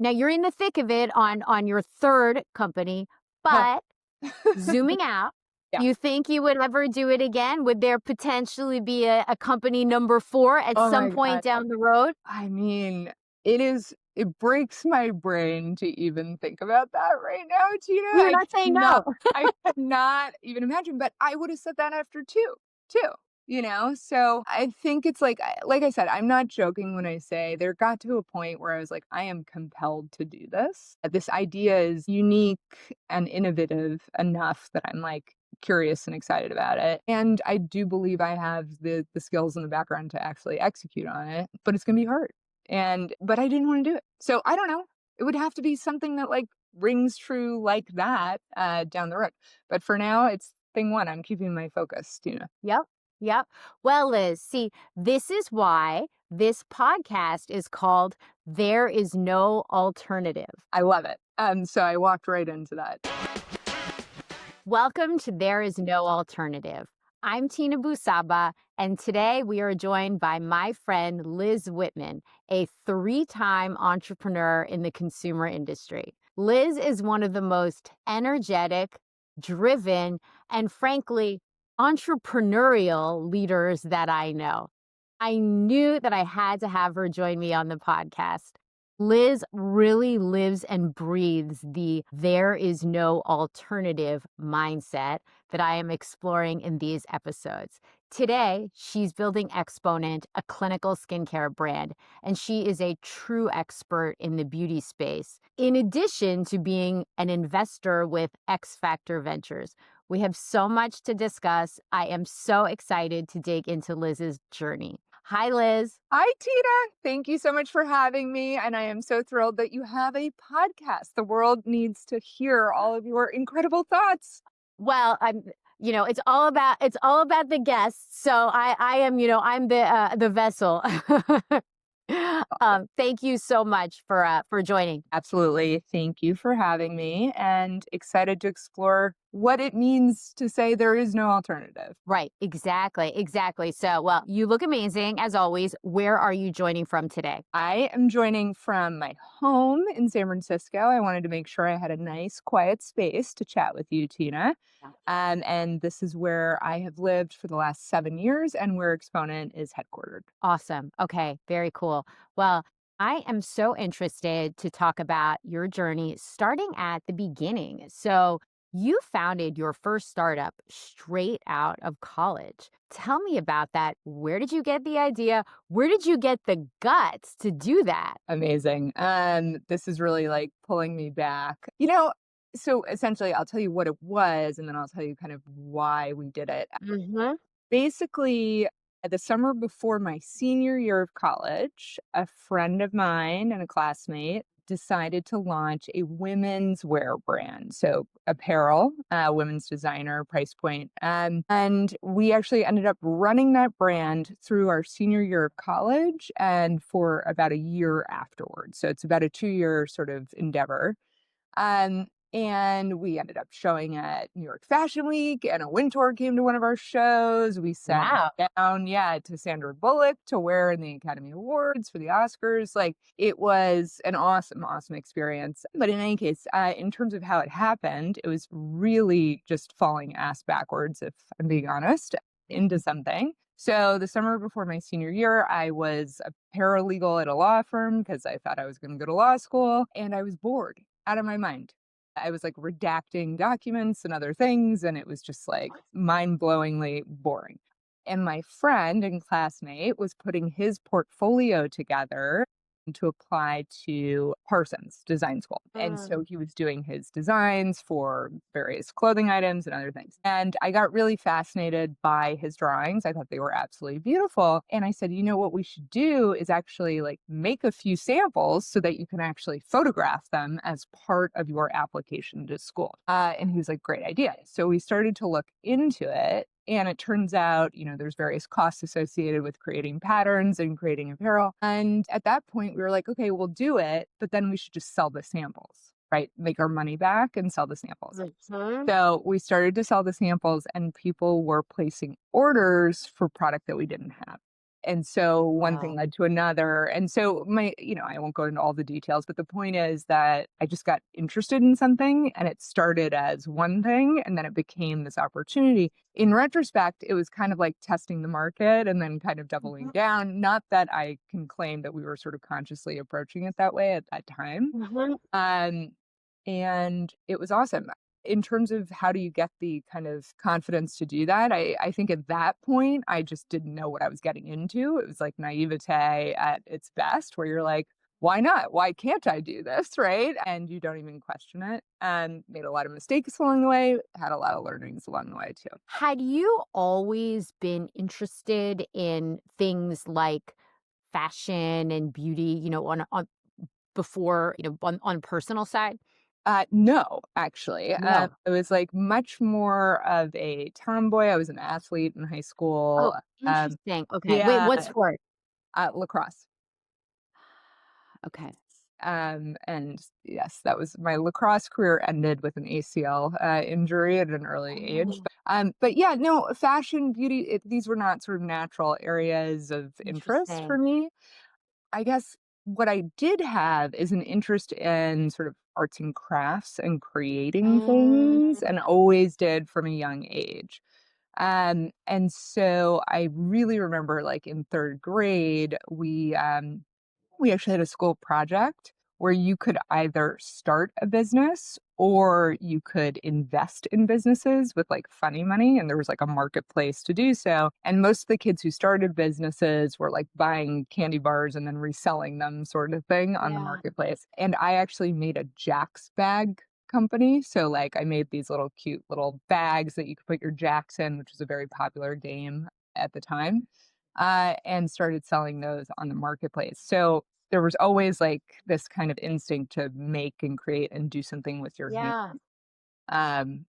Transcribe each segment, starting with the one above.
Now you're in the thick of it on your third company, Huh. but zooming out, Yeah. you think you would ever do it again? Would there potentially be a company number 4 at Oh some my point God. down the road? I mean, it breaks my brain to even think about that right now, Tina. You're not saying no. I cannot even imagine, but I would have said that after 2, too, you know? So I think it's like I said, I'm not joking when I say there got to a point where I was like, I am compelled to do this. This idea is unique and innovative enough that I'm like curious and excited about it. And I do believe I have the skills and the background to actually execute on it, but it's gonna be hard. But I didn't want to do it. So I don't know. It would have to be something that like rings true like that down the road. But for now, it's thing one. I'm keeping my focus, you know. Yep. Yep. Well, Liz, see, this is why this podcast is called There Is No Alternative. I love it. So I walked right into that. Welcome to There Is No Alternative. I'm Tina Bou-Saba, and today we are joined by my friend Liz Whitman, a 3-time entrepreneur in the consumer industry. Liz is one of the most energetic, driven, and frankly, entrepreneurial leaders that I know. I knew that I had to have her join me on the podcast. Liz really lives and breathes the there is no alternative mindset that I am exploring in these episodes. Today, she's building Exponent, a clinical skincare brand, and she is a true expert in the beauty space. In addition to being an investor with X Factor Ventures, we have so much to discuss. I am so excited to dig into Liz's journey. Hi, Liz. Hi, Tina. Thank you so much for having me. And I am so thrilled that you have a podcast. The world needs to hear all of your incredible thoughts. Well, it's all about the guests. So I am, I'm the vessel. Thank you so much for joining. Absolutely. Thank you for having me and excited to explore what it means to say there is no alternative. Right. Exactly. So, well, you look amazing as always. Where are you joining from today? I am joining from my home in San Francisco. I wanted to make sure I had a nice, quiet space to chat with you, Tina. And this is where I have lived for the last 7 years and where Exponent is headquartered. Awesome. Okay. Very cool. Well, I am so interested to talk about your journey starting at the beginning. So, you founded your first startup straight out of college. Tell me about that. Where did you get the idea? Where did you get the guts to do that? Amazing. This is really like pulling me back. You know, so essentially, I'll tell you what it was, and then I'll tell you kind of why we did it. Mm-hmm. Basically, the summer before my senior year of college, a friend of mine and a classmate decided to launch a women's wear brand. So apparel, women's designer, price point. And we actually ended up running that brand through our senior year of college and for about a year afterwards. So it's about a 2-year sort of endeavor. Um, and we ended up showing at New York Fashion Week, and a Wintour came to one of our shows. We sat Wow. down, to Sandra Bullock to wear in the Academy Awards for the Oscars. Like it was an awesome, awesome experience. But in any case, in terms of how it happened, it was really just falling ass backwards, if I'm being honest, into something. So the summer before my senior year, I was a paralegal at a law firm because I thought I was going to go to law school, and I was bored out of my mind. I was like redacting documents and other things, and it was just like mind-blowingly boring. And my friend and classmate was putting his portfolio together to apply to Parsons Design School. And so he was doing his designs for various clothing items and other things. And I got really fascinated by his drawings. I thought they were absolutely beautiful. And I said, you know what we should do is actually like make a few samples so that you can actually photograph them as part of your application to school. And he was like, great idea. So we started to look into it. And it turns out, there's various costs associated with creating patterns and creating apparel. And at that point, we were like, okay, we'll do it, but then we should just sell the samples, right? Make our money back and sell the samples. So we started to sell the samples, and people were placing orders for product that we didn't have. And so one thing Wow. led to another. And so I won't go into all the details, but the point is that I just got interested in something and it started as one thing and then it became this opportunity. In retrospect, it was kind of like testing the market and then kind of doubling Mhm, down. Not that I can claim that we were sort of consciously approaching it that way at that time. mhm. Um, and it was awesome. In terms of how do you get the kind of confidence to do that, I think at that point, I just didn't know what I was getting into. It was like naivete at its best, where you're like, why not? Why can't I do this? Right. And you don't even question it. And made a lot of mistakes along the way, had a lot of learnings along the way too. Had you always been interested in things like fashion and beauty, on before, on a personal side? No, actually. No. I was like much more of a tomboy. I was an athlete in high Oh, school. Um, interesting. Okay. Wait, yeah, what sport? lacrosse. Okay. And yes, that was my lacrosse career ended with an ACL injury at an early age. Oh, But yeah, no, fashion, beauty, these were not sort of natural areas of interest for interesting. me. I guess what I did have is an interest in sort of arts and crafts and creating things, Mm, and always did from a young age. And so I really remember like in third grade, we actually had a school project where you could either start a business or you could invest in businesses with like funny money. And there was like a marketplace to do so. And most of the kids who started businesses were like buying candy bars and then reselling them, sort of thing, on the yeah. marketplace. And I actually made a Jack's bag company. So, like, I made these little cute little bags that you could put your Jacks in, which was a very popular game at the time, and started selling those on the marketplace. So, there was always, like, this kind of instinct to make and create and do something with your hand. Yeah.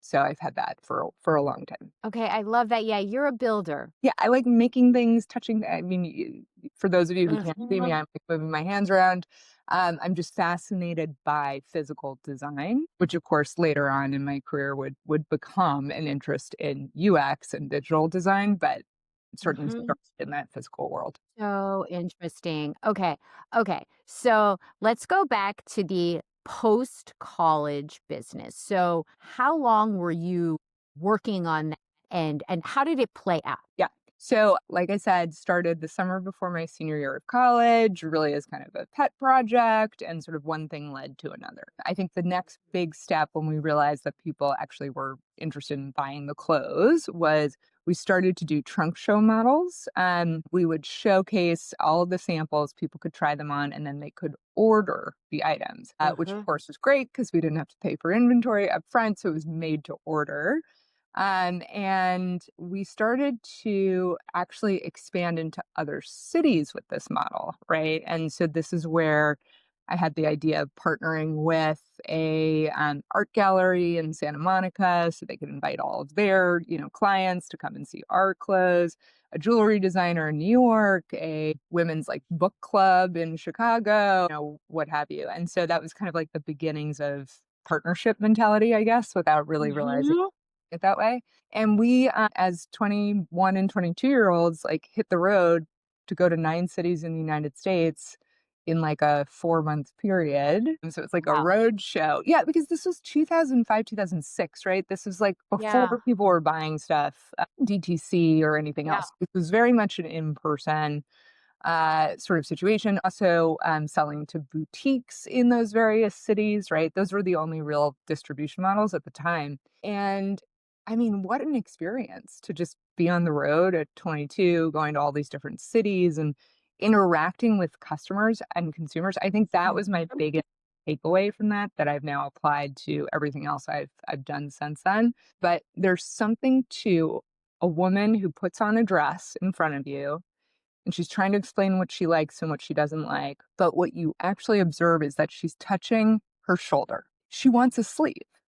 So I've had that for a long time. Okay. I love that. Yeah. You're a builder. Yeah, I like making things, touching I mean, for those of you who can't see me, Mhm. I'm, like, moving my hands around. I'm just fascinated by physical design, which, of course, later on in my career would become an interest in UX and digital design, but certainly Mhm. started in that physical world. So interesting. Okay. Okay. So let's go back to the post college business. So how long were you working on that and how did it play out? Yeah. So, like I said, started the summer before my senior year of college, really as kind of a pet project, and sort of one thing led to another. I think the next big step when we realized that people actually were interested in buying the clothes was we started to do trunk show models. We would showcase all of the samples, people could try them on, and then they could order the items, which of Mhm. course was great because we didn't have to pay for inventory up front. So it was made to order. And we started to actually expand into other cities with this model, right? And so this is where I had the idea of partnering with a art gallery in Santa Monica, so they could invite all of their, clients to come and see our clothes. A jewelry designer in New York, a women's like book club in Chicago, what have you. And so that was kind of like the beginnings of partnership mentality, I guess, without really realizing Mhm. it that way. And we, as 21 and 22-year-olds, like hit the road to go to 9 cities in the United States in like a 4-month period. And so it's like a Wow. road show. Yeah, because this was 2005, 2006, right? This was like before Yeah. people were buying stuff, DTC or anything Yeah. else. It was very much an in-person sort of situation. Also, selling to boutiques in those various cities, right? Those were the only real distribution models at the time. And I mean, what an experience to just be on the road at 22, going to all these different cities and interacting with customers and consumers. I think that was my Mhm. biggest takeaway from that I've now applied to everything else I've done since then. But there's something to a woman who puts on a dress in front of you and she's trying to explain what she likes and what she doesn't like. But what you actually observe is that she's touching her shoulder. She wants a sleeve,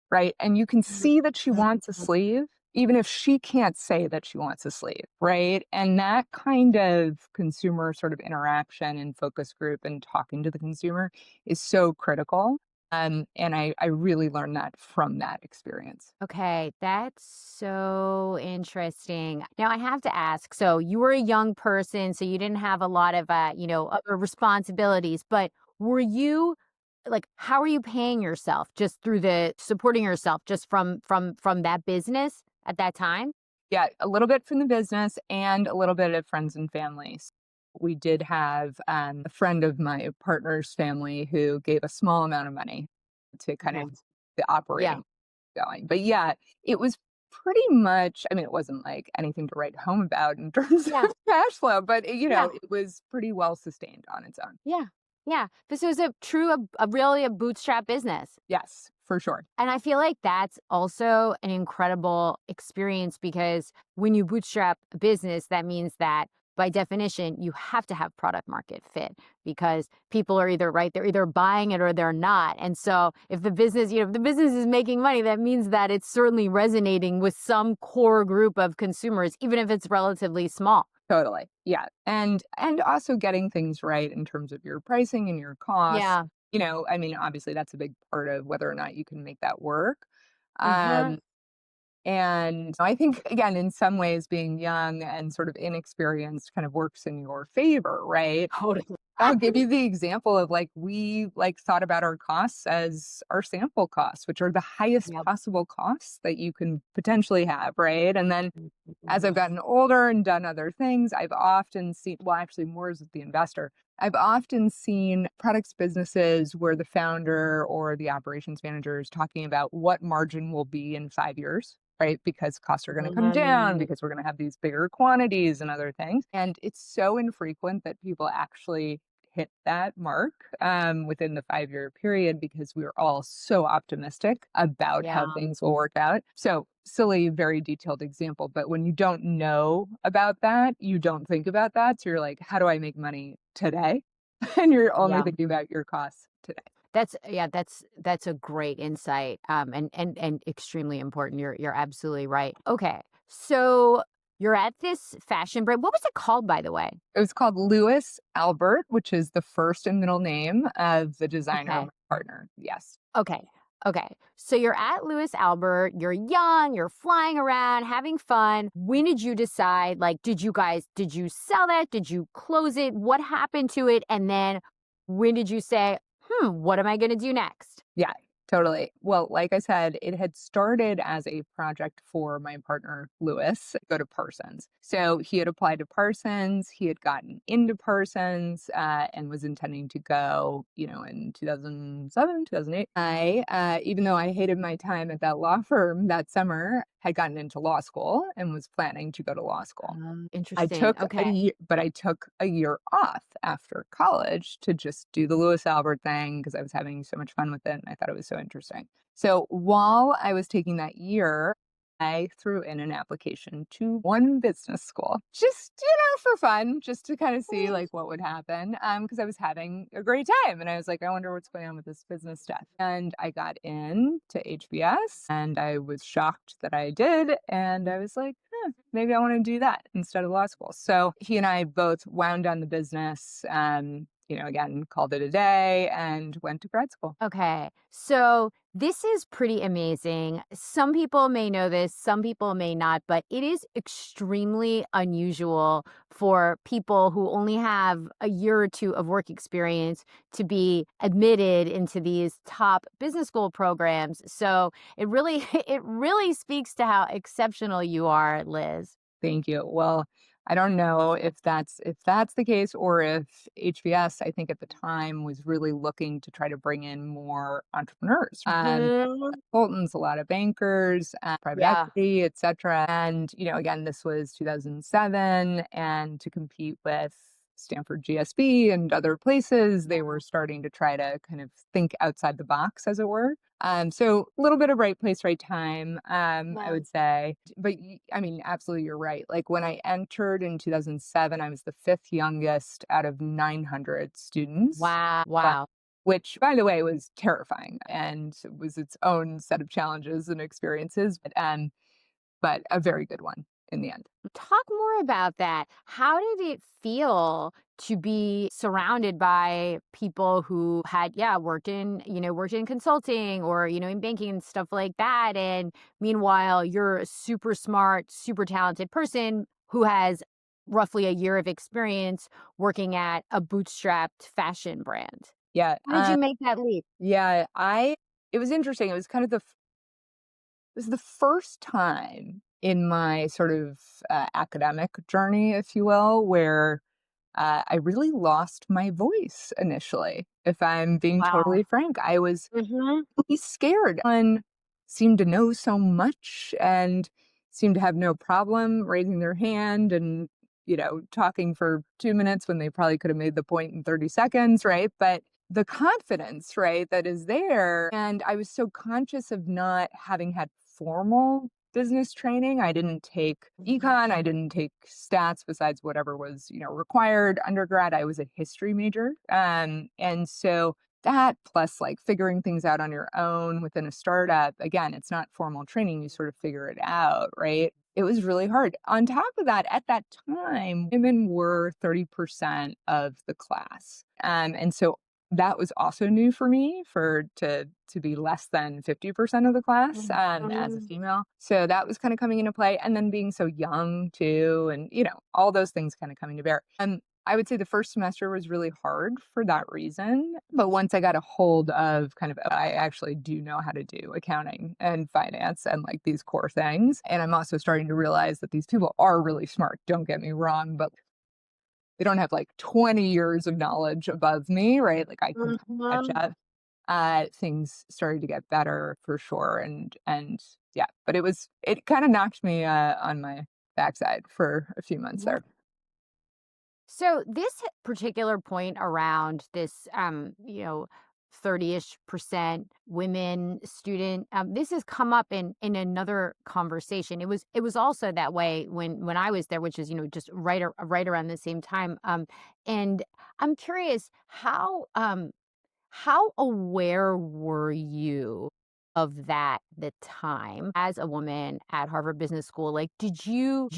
right? And you can see that she wants a sleeve, even if she can't say that she wants a sleeve, right? And that kind of consumer sort of interaction and focus group and talking to the consumer is so critical. And I really learned that from that experience. Okay, that's so interesting. Now I have to ask, so you were a young person, so you didn't have a lot of other responsibilities, but were you like how are you paying yourself just through the supporting yourself just from that business at that time? Yeah, a little bit from the business and a little bit of friends and families. We did have a friend of my partner's family who gave a small amount of money to kind Okay. of the Yeah. operating going. But yeah, it was pretty much, I mean, it wasn't like anything to write home about in terms of Yeah. cash flow, but Yeah. it was pretty well sustained on its own. Yeah. Yeah. This was a really a bootstrap business. Yes, for sure. And I feel like that's also an incredible experience because when you bootstrap a business, that means that by definition, you have to have product market fit because people are either right, they're either buying it or they're not. And so if the business, if the business is making money, that means that it's certainly resonating with some core group of consumers, even if it's relatively small. Totally. Yeah. And also getting things right in terms of your pricing and your costs. Yeah. I mean, obviously that's a big part of whether or not you can make that work. Uh-huh. Um, and I think again, in some ways being young and sort of inexperienced kind of works in your favor, right? Totally. I'll give you the example of like we like thought about our costs as our sample costs, which are the highest Yep. possible costs that you can potentially have, right? And then as I've gotten older and done other things, I've often seen, well, actually, more as the investor, I've often seen products businesses where the founder or the operations manager is talking about what margin will be in 5 years, right? Because costs are going to come down, Mm, because we're going to have these bigger quantities and other things. And it's so infrequent that people actually hit that mark within the 5 year period because we are all so optimistic about how yeah. things will work out. So, silly, very detailed example. But when you don't know about that, you don't think about that. So, you're like, how do I make money today? And you're only Yeah. thinking about your costs today. That's yeah, that's a great insight, and extremely important. You're absolutely right. Okay, so you're at this fashion brand. What was it called, by the way? It was called Louis Albert, which is the first and middle name of the designer, Okay, my partner. Yes. okay, okay. So you're at Louis Albert. You're young. You're flying around, having fun. When did you decide? Like, did you sell that? Did you close it? What happened to it? And then when did you say, what am I going to do next? Yeah, totally. Well, like I said, it had started as a project for my partner, Lewis, go to Parsons. So he had applied to Parsons, he had gotten into Parsons and was intending to go, in 2007, 2008. Even though I hated my time at that law firm that summer, had gotten into law school and was planning to go to law school. Interesting. Okay. But I took a year off after college to just do the Louis Albert thing because I was having so much fun with it and I thought it was so interesting. So while I was taking that year, I threw in an application to one business school, just, for fun, just to kind of see Mm. like what would happen. Because I was having a great time and I was like, I wonder what's going on with this business stuff. And I got in to HBS and I was shocked that I did. And I was like, maybe I want to do that instead of law school. So he and I both wound down the business, again, called it a day and went to grad school. Okay. So this is pretty amazing. Some people may know this, some people may not, but it is extremely unusual for people who only have a year or two of work experience to be admitted into these top business school programs. So it really it really speaks to how exceptional you are, Liz. Thank you. Well, I don't know if that's the case or if HBS, I think at the time was really looking to try to bring in more entrepreneurs, Mhm. consultants, a lot of bankers, private Yeah. equity, et cetera. And, again, this was 2007. And to compete with Stanford GSB and other places, they were starting to try to kind of think outside the box, as it were. So a little bit of right place, right time, I Yeah. would say. But I mean, absolutely, you're right. Like when I entered in 2007, I was the fifth youngest out of 900 students. Wow. Wow. Wow. Which, by the way, was terrifying and was its own set of challenges and experiences, but a very good one in the end. Talk more about that. How did it feel to be surrounded by people who had, yeah, worked in consulting or, in banking and stuff like that? And meanwhile, you're a super smart, super talented person who has roughly a year of experience working at a bootstrapped fashion brand. Yeah. How did you make that leap? Yeah. It was interesting. It was kind of it was the first time in my sort of academic journey, if you will, where I really lost my voice initially. If I'm being Wow. totally frank, I was Hmm. really scared. One seemed to know so much and seemed to have no problem raising their hand and, talking for 2 minutes when they probably could have made the point in 30 seconds, right? But the confidence, right, that is there. And I was so conscious of not having had formal business training. I didn't take econ, I didn't take stats besides whatever was, required undergrad. I was a history major. And so that plus like figuring things out on your own within a startup, again, it's not formal training, you sort of figure it out, right? It was really hard. On top of that, at that time, women were 30% of the class. And so that was also new for me to be less than 50% of the class as a Mhm. female. So that was kind of coming into play. And then being so young too, and all those things kind of coming to bear. I would say the first semester was really hard for that reason. But once I got a hold of kind of, I actually do know how to do accounting and finance and like these core things. And I'm also starting to realize that these people are really smart. Don't get me wrong, but they don't have like 20 years of knowledge above me, right? Like I can catch Mhm. up. Things started to get better for sure. And yeah, but it kind of knocked me on my backside for a few months Yeah. there. So this particular point around this, 30-ish% women student, this has come up in another conversation. It was also that way when I was there, which is, just right around the same time. And I'm curious how aware were you of that the time as a woman at Harvard Business School? Like, did you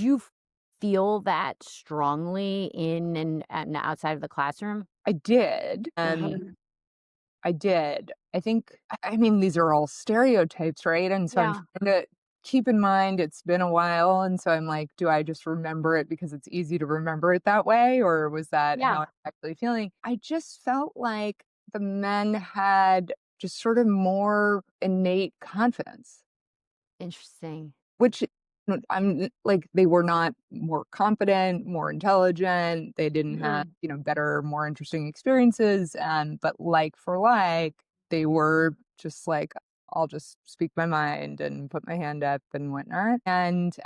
feel that strongly in and outside of the classroom? I did. Mhm. I did. I think, I mean, these are all stereotypes, right? And so I'm Yeah. trying to keep in mind it's been a while. And so I'm like, do I just remember it because it's easy to remember it that way? Or was that how Yeah. I'm actually feeling? I just felt like the men had just sort of more innate confidence. Interesting. Which I'm like, they were not more confident, more intelligent, they didn't have, Mhm. better, more interesting experiences, but like for like, they were just like, "I'll just speak my mind and put my hand up and whatnot," and,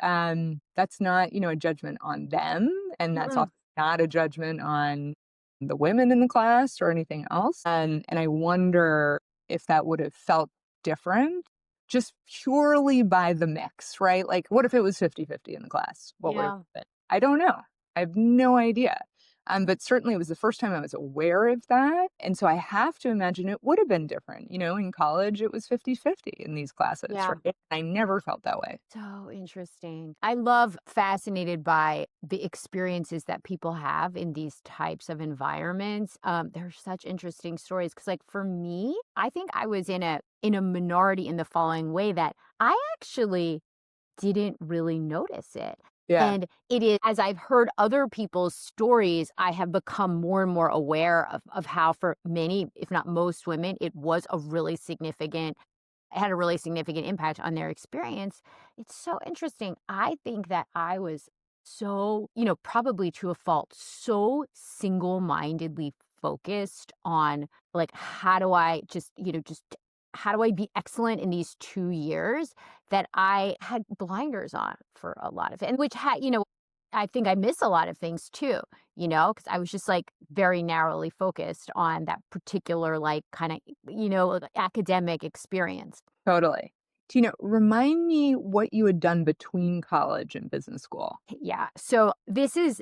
that's not, a judgment on them, and that's Mhm. also not a judgment on the women in the class or anything else, and I wonder if that would have felt different just purely by the mix, right? Like, what if it was 50-50 in the class? What would have Yeah. happened? I don't know. I have no idea. But certainly it was the first time I was aware of that. And so I have to imagine it would have been different. In college, it was 50-50 in these classes, Yeah. right? I never felt that way. So interesting. I love fascinated by the experiences that people have in these types of environments. They're such interesting stories because, like, for me, I think I was in a minority in the following way that I actually didn't really notice it. Yeah, And it is as I've heard other people's stories, I have become more and more aware of how for many, if not most women, it had a really significant impact on their experience. It's so interesting. I think that I was so, probably to a fault, so single-mindedly focused on like how do I just how do I be excellent in these 2 years that I had blinders on for a lot of it. And which had, I think I miss a lot of things too, because I was just like very narrowly focused on that particular like kind of, academic experience. totally. Tina, remind me what you had done between college and business school. Yeah. So this is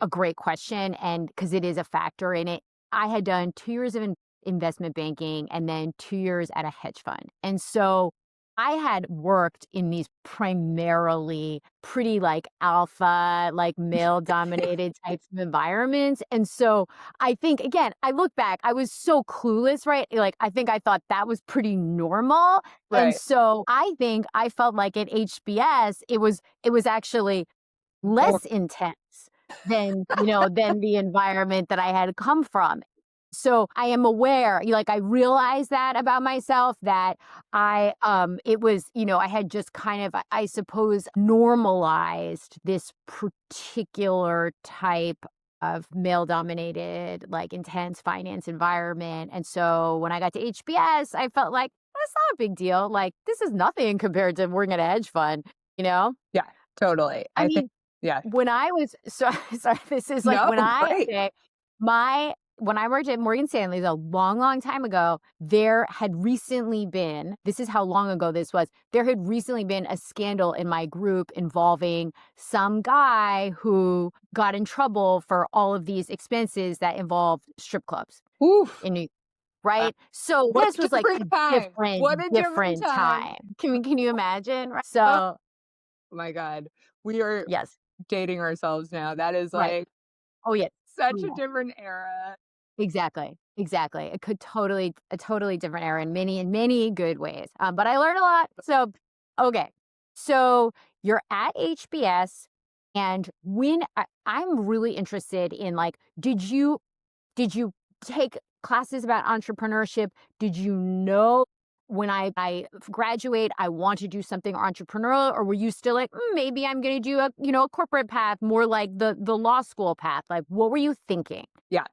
a great question, and because it is a factor in it. I had done 2 years of investment banking and then 2 years at a hedge fund. And so I had worked in these primarily pretty like alpha, like male dominated types of environments. And so I think, again, I look back, I was so clueless, right? Like, I think I thought that was pretty normal. And Right. so I think I felt like at HBS, it was actually More less intense than, than the environment that I had come from. So I am aware, like I realized that about myself that it was, I had just kind of, I suppose, normalized this particular type of male dominated, like intense finance environment. And so when I got to HBS, I felt like that's not a big deal. Like this is nothing compared to working at a hedge fund, you know? Yeah, totally. I I think mean, yeah. when I was so sorry, this is like No, when I great. okay, my when I worked at Morgan Stanley's a long, long time ago, there had recently been this is how long ago this was. There had recently been a scandal in my group involving some guy who got in trouble for all of these expenses that involved strip clubs Oof. in New Wow. right? So What this a was like different a time. What a different different time. time. Can you imagine? Right? Oh So, my God. We are yes, dating ourselves now. That is right. like Oh, yeah. Oh, such a yeah. different era. Exactly, exactly. It could a totally different era in many good ways. But I learned a lot. So, okay. So you're at HBS, and I'm really interested in like, did you take classes about entrepreneurship? Did you know when I graduate, I want to do something entrepreneurial, or were you still like, maybe I'm going to do a corporate path, more like the law school path? Like, what were you thinking? Yeah.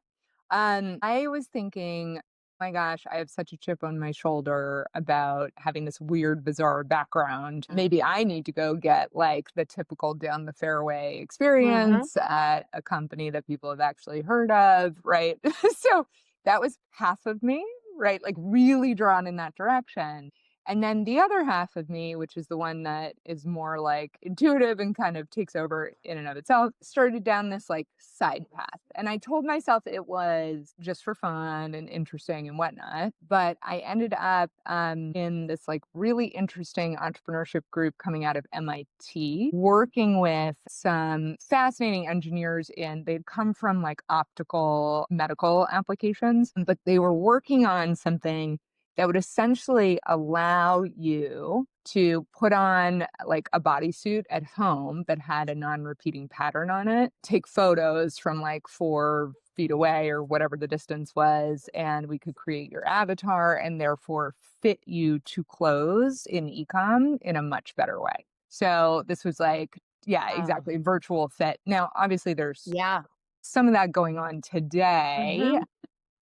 I was thinking, my gosh, I have such a chip on my shoulder about having this weird, bizarre background. Maybe I need to go get like the typical down the fairway Mhm. experience at a company that people have actually heard of, right? So that was half of me, right? Like really drawn in that direction. And then the other half of me, which is the one that is more like intuitive and kind of takes over in and of itself, started down this like side path. And I told myself it was just for fun and interesting and whatnot. But I ended up in this like really interesting entrepreneurship group coming out of MIT, working with some fascinating engineers they'd come from like optical medical applications, but they were working on something that would essentially allow you to put on like a bodysuit at home that had a non-repeating pattern on it, take photos from like 4 feet away or whatever the distance was, and we could create your avatar and therefore fit you to clothes in ecom in a much better way. So this was like, yeah, Wow. exactly, virtual fit. Now, obviously, there's Yeah. some of that going on today, Mhm.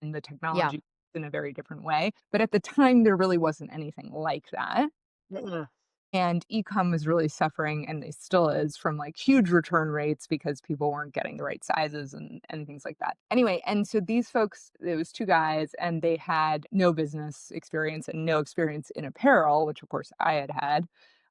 and the Yeah. technology in a very different way. But at the time, there really wasn't anything like that. Mm-mm. And e-com was really suffering, and it still is, from like huge return rates because people weren't getting the right sizes and things like that. Anyway, and so these folks, it was two guys, and they had no business experience and no experience in apparel, which of course I had had.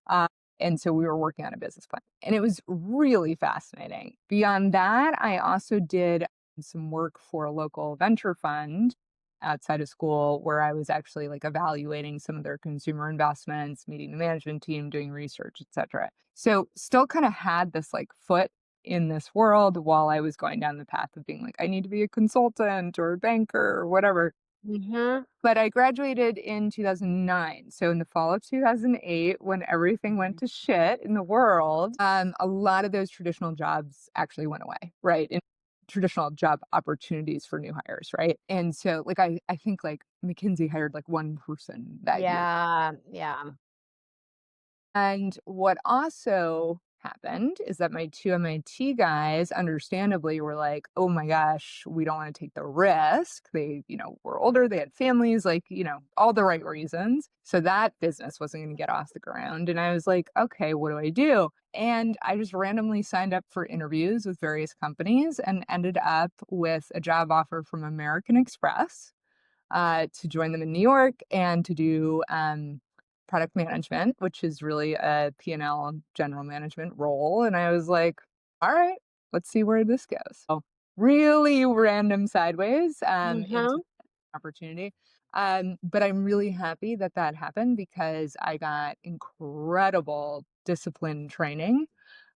Uh, and so we were working on a business plan, and it was really fascinating. Beyond that, I also did some work for a local venture fund outside of school where I was actually like evaluating some of their consumer investments, meeting the management team, doing research, etc. So still kind of had this like foot in this world while I was going down the path of being like, I need to be a consultant or a banker or whatever. Mhm. But I graduated in 2009. So in the fall of 2008, when everything went Mhm. to shit in the world, a lot of those traditional jobs actually went away, right? And traditional job opportunities for new hires, right? And so like I think like McKinsey hired like one person that year. Yeah, yeah. And what also happened is that my two MIT guys understandably were like, oh my gosh, we don't want to take the risk. They, were older, they had families, like, all the right reasons. So that business wasn't going to get off the ground. And I was like, okay, what do I do? And I just randomly signed up for interviews with various companies and ended up with a job offer from American Express to join them in New York and to do product management, which is really a P&L general management role. And I was like, all right, let's see where this goes. So really random sideways into Mhm. opportunity. But I'm really happy that that happened because I got incredible discipline training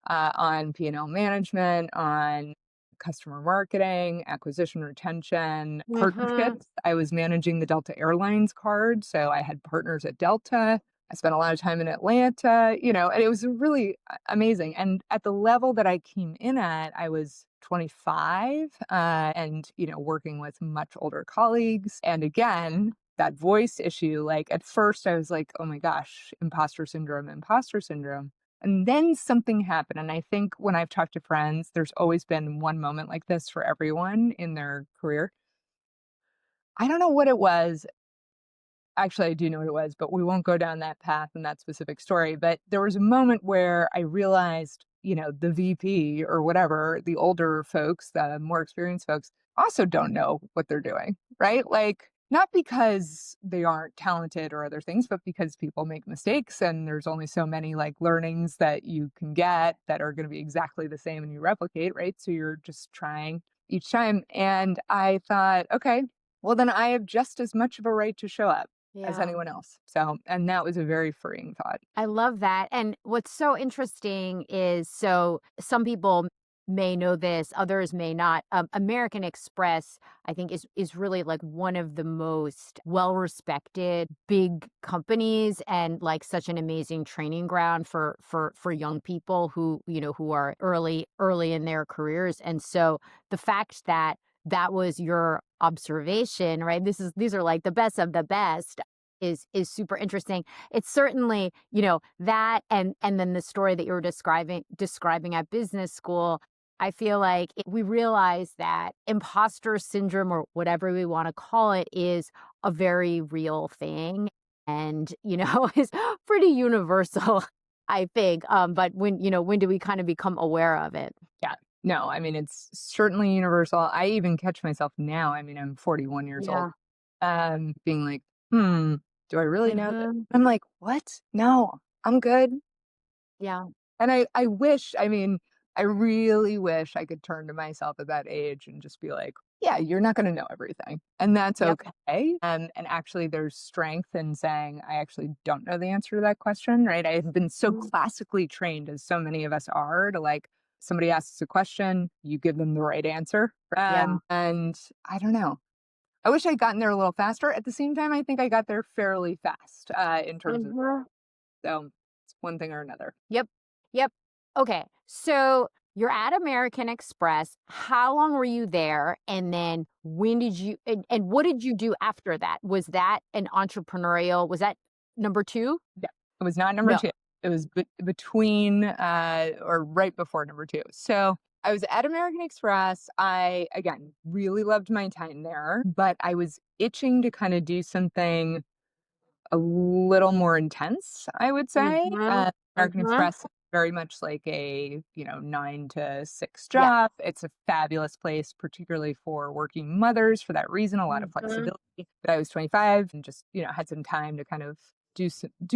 on P&L management, on customer marketing, acquisition retention, Mhm. partnerships. I was managing the Delta Airlines card, so I had partners at Delta. I spent a lot of time in Atlanta, and it was really amazing. And at the level that I came in at, I was 25 and, working with much older colleagues. And again, that voice issue, like at first I was like, oh my gosh, imposter syndrome, imposter syndrome. And then something happened. And I think when I've talked to friends, there's always been one moment like this for everyone in their career. I don't know what it was. Actually, I do know what it was, but we won't go down that path in that specific story. But there was a moment where I realized, the VP or whatever, the older folks, the more experienced folks also don't know what they're doing, right? Like, not because they aren't talented or other things, but because people make mistakes and there's only so many like learnings that you can get that are going to be exactly the same and you replicate, right? So you're just trying each time. And I thought, okay, well, then I have just as much of a right to show up as Yeah. anyone else. So, and that was a very freeing thought. I love that. And what's so interesting is so some people may know this, others may not. American Express, I think, is really like one of the most well-respected big companies and like such an amazing training ground for young people who are early in their careers. And so the fact that that was your observation, right? These are like the best of the best is super interesting. It's certainly, that and then the story that you were describing at business school. I feel like we realize that imposter syndrome or whatever we want to call it is a very real thing and, is pretty universal, I think. But when do we kind of become aware of it? Yeah. No, I mean, it's certainly universal. I even catch myself now. I mean, I'm 41 years old, Yeah. being like, hmm, do I really know that? Hmm. I'm like, what? No, I'm good. Yeah. And I wish, I mean, I really wish I could turn to myself at that age and just be like, yeah, you're not going to know everything. And that's Yep. okay. And actually, there's strength in saying, I actually don't know the answer to that question, right? I've been so Mhm. classically trained, as so many of us are, to like, somebody asks a question, you give them the right answer. Yeah. And I don't know. I wish I'd gotten there a little faster. At the same time, I think I got there fairly fast in terms of, Mhm. so it's one thing or another. Yep. Yep. Okay. So you're at American Express. How long were you there? And then when did you and what did you do after that? Was that an entrepreneurial? Was that number two? Yeah, it was not number No. 2. It was between, or right before number 2. So, I was at American Express. I, again, really loved my time there, but I was itching to kinda do something a little more intense, I would say. Mhm. American Mhm. Express, very much like a, 9 to 6 Yeah. job. It's a fabulous place, particularly for working mothers for that reason, a lot of Mhm. flexibility. But I was 25 and just, had some time to kind of do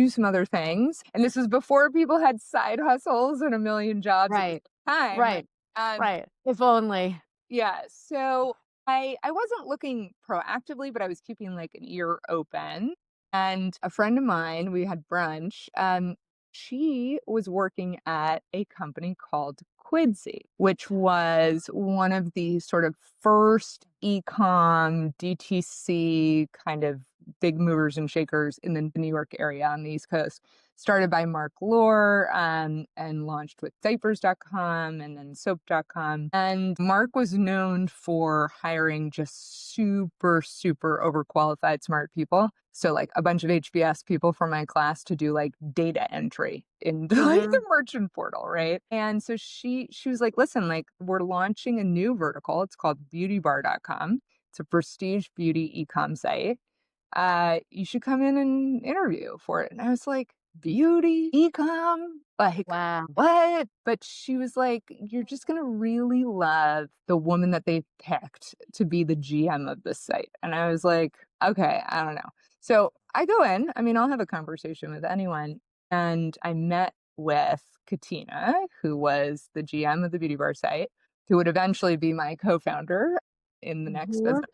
some other things. And this was before people had side hustles and a million jobs at the Right. same time, right? Right. Um, Right. If only. yeah, so I wasn't looking proactively, but I was keeping like an ear open. And a friend of mine, we had brunch. She was working at a company called Quidsi, which was one of the sort of first e-com DTC kind of big movers and shakers in the New York area on the East Coast. Started by Mark Lohr, and launched with diapers.com and then soap.com. And Mark was known for hiring just super, super overqualified, smart people. So like a bunch of HBS people from my class to do like data entry in like the Mhm. merchant portal, right? And so she was like, listen, like we're launching a new vertical. It's called beautybar.com. It's a prestige beauty e-com site. You should come in and interview for it. And I was like, beauty, ecom, like Wow. what? But she was like, you're just gonna really love the woman that they picked to be the GM of this site. And I was like, okay, I don't know. So I go in, I mean, I'll have a conversation with anyone. And I met with Katina, who was the GM of the beauty bar site, who would eventually be my co-founder in the next Mhm. business.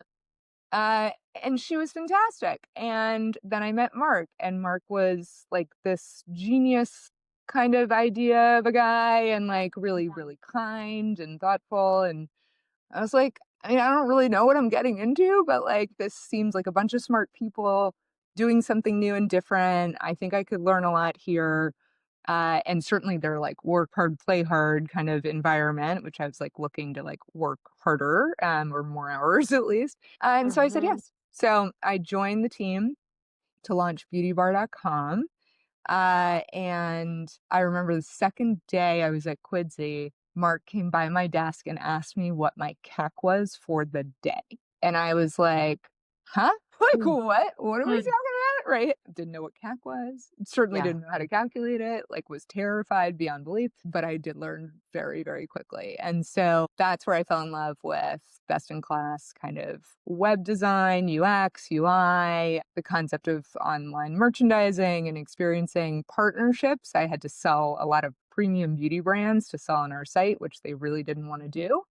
Uh, and she was fantastic. And then I met Mark, and Mark was like this genius kind of idea of a guy and like really, really kind and thoughtful. And I was like, I mean, I don't really know what I'm getting into, but like this seems like a bunch of smart people doing something new and different. I think I could learn a lot here. And certainly they're like work hard, play hard kind of environment, which I was like looking to like work harder, or more hours at least. And so I said Mhm. yes. So I joined the team to launch beautybar.com. And I remember the second day I was at Quidsy, Mark came by my desk and asked me what my CAC was for the day. And I was like, huh? Like, Mm, what are we mm. talking about? Right? Didn't know what CAC was. Certainly Yeah. didn't know how to calculate it, like, was terrified beyond belief, but I did learn very, very quickly. And so that's where I fell in love with best in class kind of web design, UX, UI, the concept of online merchandising and experiencing partnerships. I had to sell a lot of premium beauty brands to sell on our site, which they really didn't want to do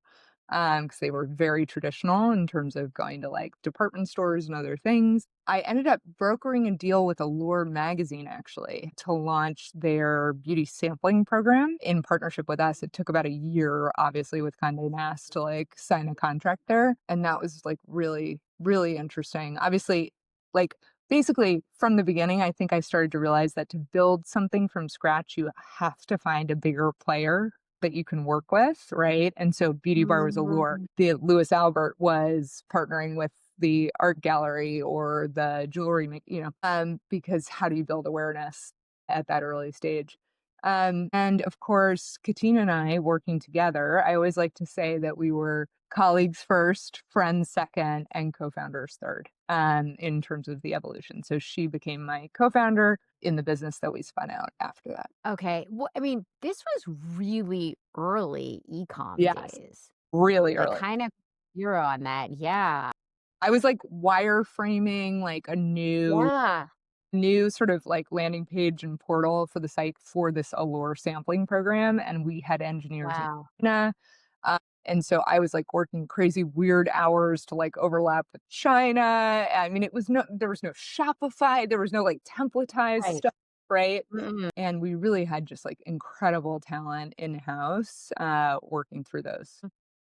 because they were very traditional in terms of going to like department stores and other things. I ended up brokering a deal with Allure magazine actually to launch their beauty sampling program in partnership with us. It took about a year, obviously, with Condé Nast to like sign a contract there. And that was like really, really interesting. Obviously, like basically from the beginning, I think I started to realize that to build something from scratch, you have to find a bigger player that you can work with, right? And so Beauty Bar was Allure. Mhm. The Louis Albert was partnering with the art gallery or the jewelry, because how do you build awareness at that early stage? And of course, Katina and I working together, I always like to say that we were colleagues first, friends second, and co-founders third, in terms of the evolution. So she became my co-founder in the business that we spun out after that. Okay. Well, I mean, this was really early e-com Yes, days. really Like, early. kind of zero on that. Yeah. I was, like, wireframing, like, a Yeah. new sort of, like, landing page and portal for the site for this Allure sampling program, and we had engineers in Wow. China, and so I was, like, working crazy weird hours to, like, overlap with China. I mean, there was no Shopify, there was no, like, templatized Right. stuff, right? Mm-mm. And we really had just, like, incredible talent in-house, working through those.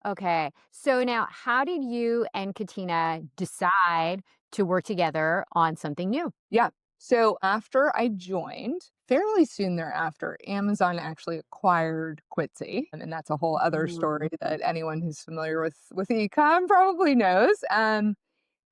Okay. So now, how did you and Katina decide to work together on something new? Yeah. So after I joined, fairly soon thereafter, Amazon actually acquired Quidsi, and that's a whole other story Mm. that anyone who's familiar with e-com probably knows.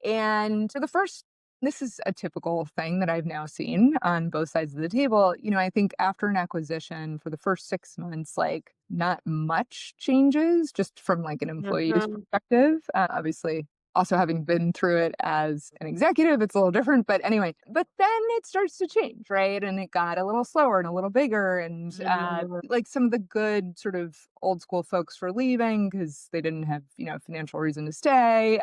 And for the first, this is a typical thing that I've now seen on both sides of the table. I think after an acquisition for the first 6 months, like not much changes just from like an employee's Mhm. perspective. Obviously, also having been through it as an executive, it's a little different. But anyway, but then it starts to change, right? And it got a little slower and a little bigger. And Mm. like some of the good sort of old school folks were leaving because they didn't have, financial reason to stay.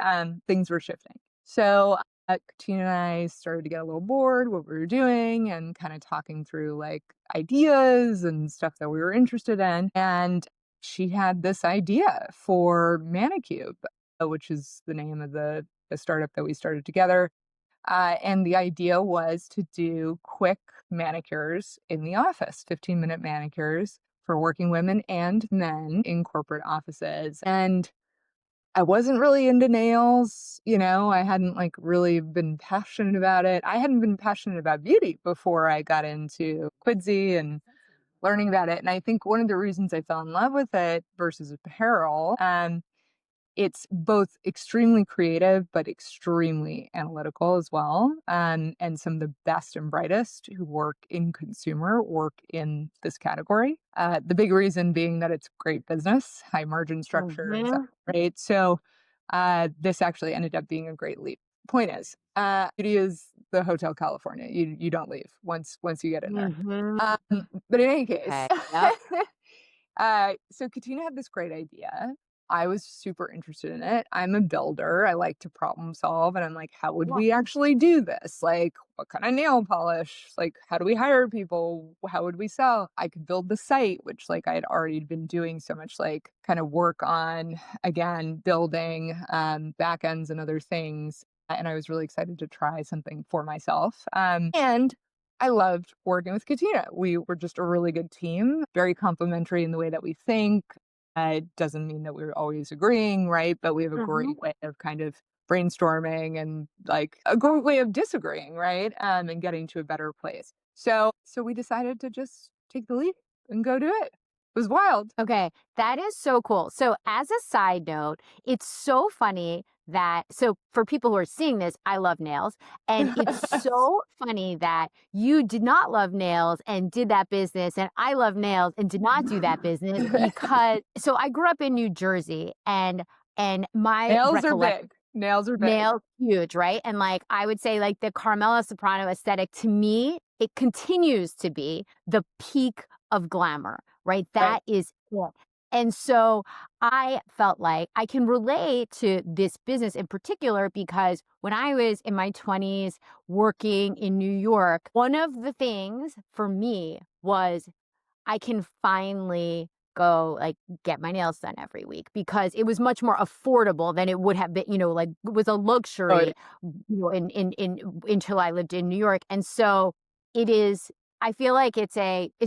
Things were shifting. So Katina and I started to get a little bored what we were doing and kind of talking through like ideas and stuff that we were interested in. And she had this idea for ManiCube, which is the name of the startup that we started together. And the idea was to do quick manicures in the office, 15-minute manicures for working women and men in corporate offices. And I wasn't really into nails, I hadn't, like, really been passionate about it. I hadn't been passionate about beauty before I got into Quidsy and learning about it, and I think one of the reasons I fell in love with it versus apparel, it's both extremely creative, but extremely analytical as well. And some of the best and brightest who work in consumer work in this category. The big reason being that it's great business, high margin structures, Mhm. right? So this actually ended up being a great leap. Point is, beauty is the Hotel California. You don't leave once you get in there. Mhm. But in any case, Okay. Yep. so Katina had this great idea I was super interested in it. I'm a builder. I like to problem solve. And I'm like, how would Wow. we actually do this? Like, what kind of nail polish? Like, how do we hire people? How would we sell? I could build the site, which like I had already been doing so much like kind of work on, again, building back ends and other things. And I was really excited to try something for myself. And I loved working with Katina. We were just a really good team, very complementary in the way that we think. It doesn't mean that we're always agreeing, right? But we have a Mhm. great way of kind of brainstorming and like a great way of disagreeing, right? And getting to a better place. So we decided to just take the leap and go do it. It was wild. Okay, that is so cool. So, as a side note, it's so funny that so for people who are seeing this, I love nails, and it's so funny that you did not love nails and did that business, and I love nails and did not do that business because so I grew up in New Jersey, and my Nails are recollection. big. Nails are big. Nails, huge, right? And, like, I would say, like, the Carmela Soprano aesthetic, to me, it continues to be the peak of glamour, right? Right. That is it. And so I felt like I can relate to this business in particular because when I was in my 20s working in New York, one of the things for me was I can finally go, like, get my nails done every week because it was much more affordable than it would have been, like, it was a Oh, it luxury, in until I lived in New York, and so it is I feel like it's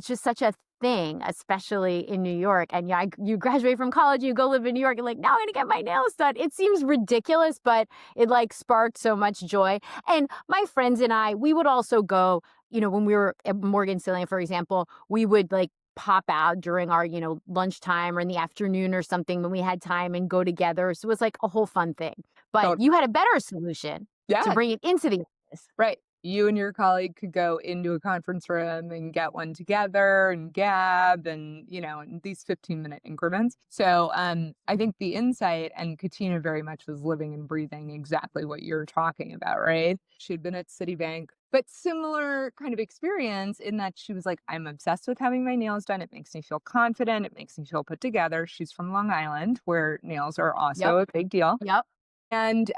just such a thing, especially in New York, and yeah, you graduate from college, you go live in New York, and like, "Now I'm gonna get my nails done." It seems ridiculous, but it, like, sparked so much joy, and my friends and I, we would also go, when we were at Morgan Stanley, for example, we would, like, pop out during our, lunchtime or in the afternoon or something when we had time and go together. So it was like a whole fun thing. But totally. you had a better solution to Yeah. bring it into the office. Right. You and your colleague could go into a conference room and get one together and gab and, in these 15-minute increments. So I think the insight and Katina very much was living and breathing exactly what you're talking about, right? She'd been at Citibank, but similar kind of experience in that she was like, I'm obsessed with having my nails done. It makes me feel confident. It makes me feel put together. She's from Long Island, where nails are Yep. also a big deal. Yep. And,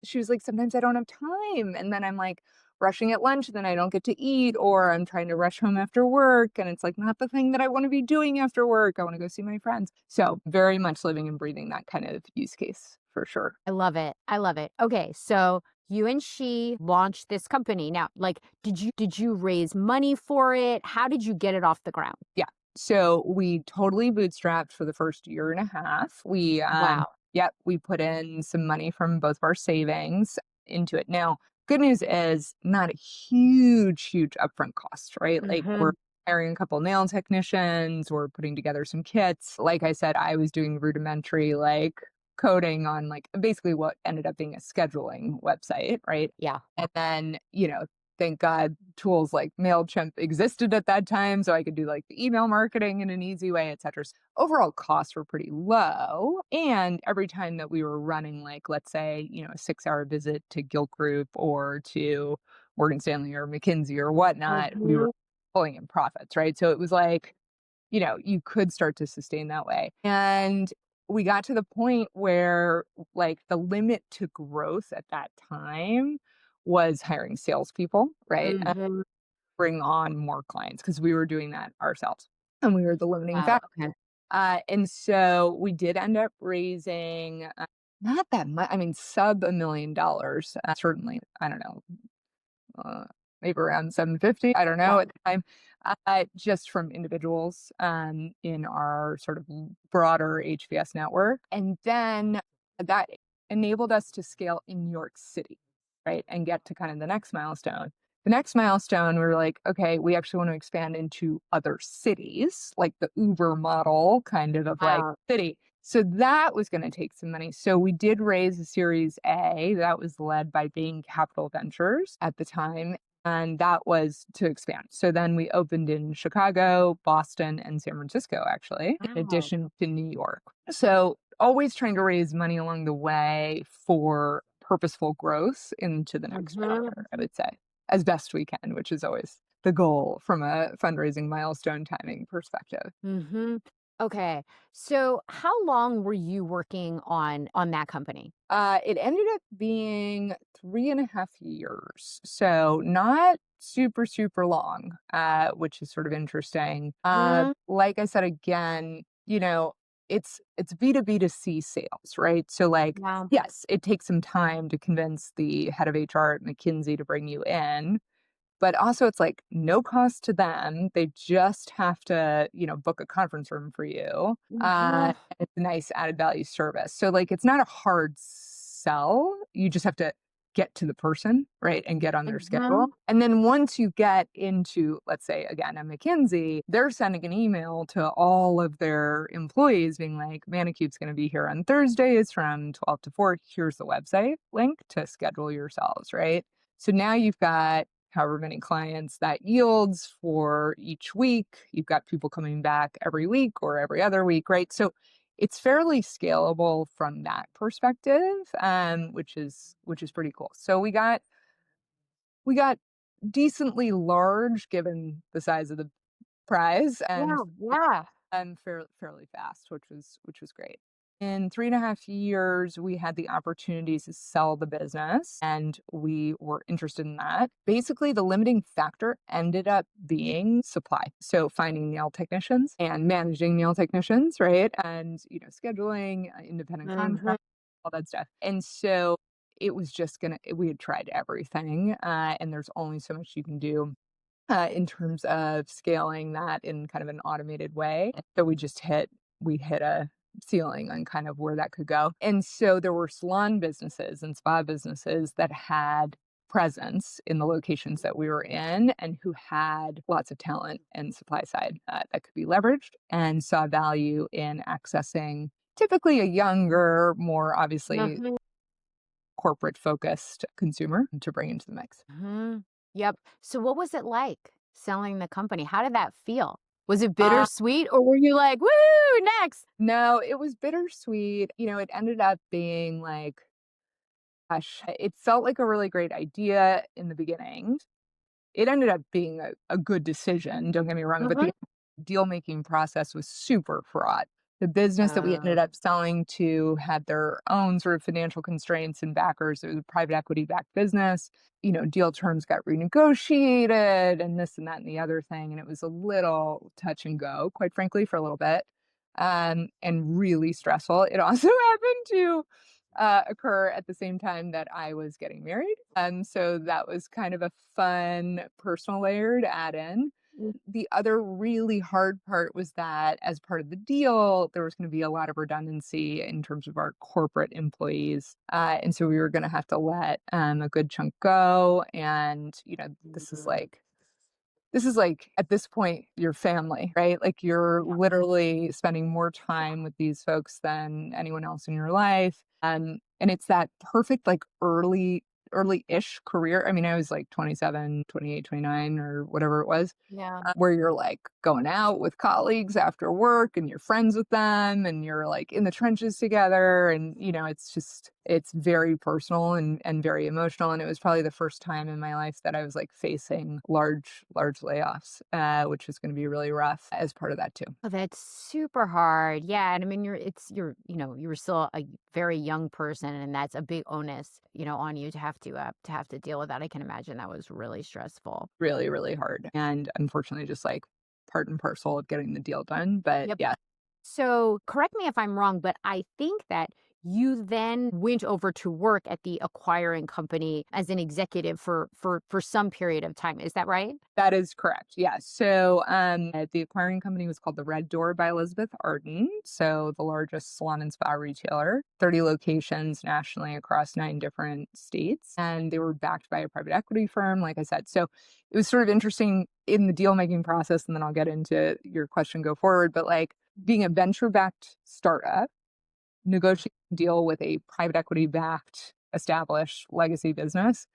she was like, "Sometimes I don't have time." And then I'm, like, rushing at lunch, and then I don't get to eat, or I'm trying to rush home after work, and it's, like, not the thing that I wanna be doing after work. I wanna go see my friends. So, very much living and breathing that kind of use case for sure. I love it. I love it. Okay, so you and she launched this company. Now, like, did you raise money for it? How did you get it off the ground? Yeah. So, we totally bootstrapped for the first year and a half. Wow. Yep, we put in some money from both of our savings into it. Now, good news is not a huge, huge upfront cost, right? Like we're Mhm. hiring a couple nail technicians, we're putting together some kits. Like I said, I was doing rudimentary like coding on like basically what ended up being a scheduling website, right? Yeah. And then, thank God tools like MailChimp existed at that time. So I could do like the email marketing in an easy way, et cetera. So overall costs were pretty low. And every time that we were running, like, let's say, a 6 hour visit to Gilt Group or to Morgan Stanley or McKinsey or whatnot, we were Mhm. pulling in profits, right? So it was like, you could start to sustain that way. And we got to the point where like the limit to growth at that time was hiring salespeople, right? And Mhm. bring on more clients because we were doing that ourselves and we were the limiting Wow. factor. Okay. And so we did end up raising not that much, I mean, sub $1 million, certainly, I don't know, uh, maybe around 750. I don't Yeah. know at the time, just from individuals in our sort of broader HVS network. And then that enabled us to scale in New York City, right? And get to kind of the next milestone. The next milestone, we were like, okay, we actually want to expand into other cities, like the Uber model kind of like Wow. city. So that was going to take some money. So we did raise a Series A that was led by Bain Capital Ventures at the time. And that was to expand. So then we opened in Chicago, Boston, and San Francisco, actually, in Wow. addition to New York. So always trying to raise money along the way for purposeful growth into the next Mhm. chapter, I would say, as best we can, which is always the goal from a fundraising milestone timing perspective. Mhm. Okay. So how long were you working on that company? It ended up being 3.5 years, so not super, super long, which is sort of interesting. Mhm. Like I said, again, it's B2B to C sales, right? So, like, Yeah. yes, it takes some time to convince the head of HR at McKinsey to bring you in, but also it's like no cost to them. They just have to, book a conference room for you. Mhm. It's a nice added value service. So, like, it's not a hard sell. You just have to get to the person, right? And get on their schedule. Mhm. And then once you get into, let's say, again, a McKinsey, they're sending an email to all of their employees being like, ManiCube's going to be here on Thursdays from 12 to 4. Here's the website link to schedule yourselves, right? So now you've got however many clients that yields for each week. You've got people coming back every week or every other week, right? So it's fairly scalable from that perspective, which is pretty cool. So we got decently large given the size of the prize, and Yeah, yeah. fairly fast, which was great. In 3.5 years, we had the opportunities to sell the business, and we were interested in that. Basically, the limiting factor ended up being supply. So finding nail technicians and managing nail technicians, right? And, scheduling, independent Mhm. contract, all that stuff. And so it was just we had tried everything, and there's only so much you can do in terms of scaling that in kind of an automated way. So we hit a ceiling on kind of where that could go. And so there were salon businesses and spa businesses that had presence in the locations that we were in and who had lots of talent and supply side that could be leveraged and saw value in accessing typically a younger, more obviously Mhm. corporate focused consumer to bring into the mix. Mhm. Yep. So what was it like selling the company? How did that feel? Was it bittersweet or were you like, "Woo, next?" No, it was bittersweet. It ended up being like, gosh, it felt like a really great idea in the beginning. It ended up being a good decision, don't get me wrong, but Mhm. the deal making process was super fraught. The business that we ended Oh. up selling to had their own sort of financial constraints and backers. It was a private equity backed business. Deal terms got renegotiated and this and that and the other thing. And it was a little touch and go, quite frankly, for a little bit, and really stressful. It also happened to occur at the same time that I was getting married. So that was kind of a fun personal layer to add in. The other really hard part was that as part of the deal, there was going to be a lot of redundancy in terms of our corporate employees. And so we were going to have to let a good chunk go. And, this is like at this point your family, right? Like you're Yeah. literally spending more time with these folks than anyone else in your life. And it's that perfect like early-ish career. I mean, I was like 27, 28, 29, or whatever it was, Yeah. where you're like going out with colleagues after work and you're friends with them and you're like in the trenches together. And, it's very personal and very emotional. And it was probably the first time in my life that I was like facing large layoffs, which was going to be really rough as part of that too. Oh, that's super hard. Yeah, and I mean, you were still a very young person, and that's a big onus, on you to have to deal with that. I can imagine that was really stressful. Really, really hard. And unfortunately, just like part and parcel of getting the deal done. But Yep. yeah, So, correct me if I'm wrong, but I think that you then went over to work at the acquiring company as an executive for some period of time. Is that right? that is correct. Yeah. So the acquiring company was called the Red Door by Elizabeth Arden. So the largest salon and spa retailer, 30 locations nationally across 9 different states. And they were backed by a private equity firm, like I said. So it was sort of interesting in the deal making process. And then I'll get into your question go forward. But like being a venture backed startup, negotiating a deal with a private equity backed established legacy business,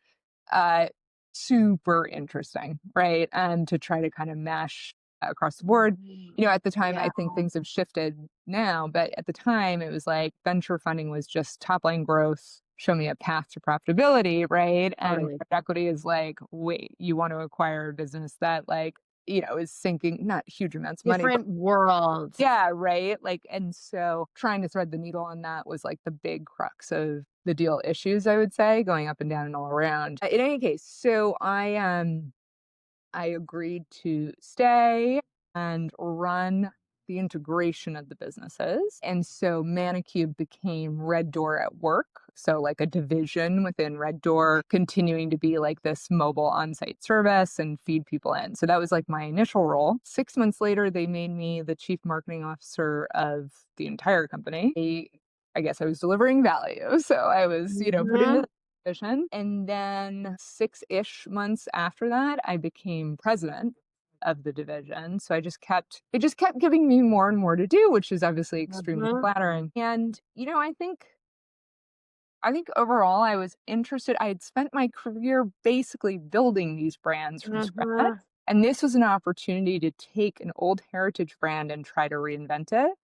uh, super interesting, right? And to try to kind of mash across the board. Mm. At the time, Yeah. I think things have shifted now, but at the time, it was like venture funding was just top line growth, show me a path to profitability, right? And Totally. private equity is like, wait, you want to acquire a business that like is sinking not huge amounts of money, but Different world. yeah, right? Like, and so trying to thread the needle on that was like the big crux of the deal issues, I would say, going up and down and all around. In any case, so I agreed to stay and run the integration of the businesses. And so ManiCube became Red Door at Work. So, like a division within Red Door, continuing to be like this mobile on site service and feed people in. So, that was like my initial role. 6 months later, they made me the chief marketing officer of the entire company. I guess I was delivering value. So, I was, put into Mhm. position. And then 6-ish months after that, I became president of the division. So it just kept giving me more and more to do, which is obviously extremely Mhm. flattering. And, I think overall I was interested. I had spent my career basically building these brands from scratch. Mhm. And this was an opportunity to take an old heritage brand and try to reinvent it,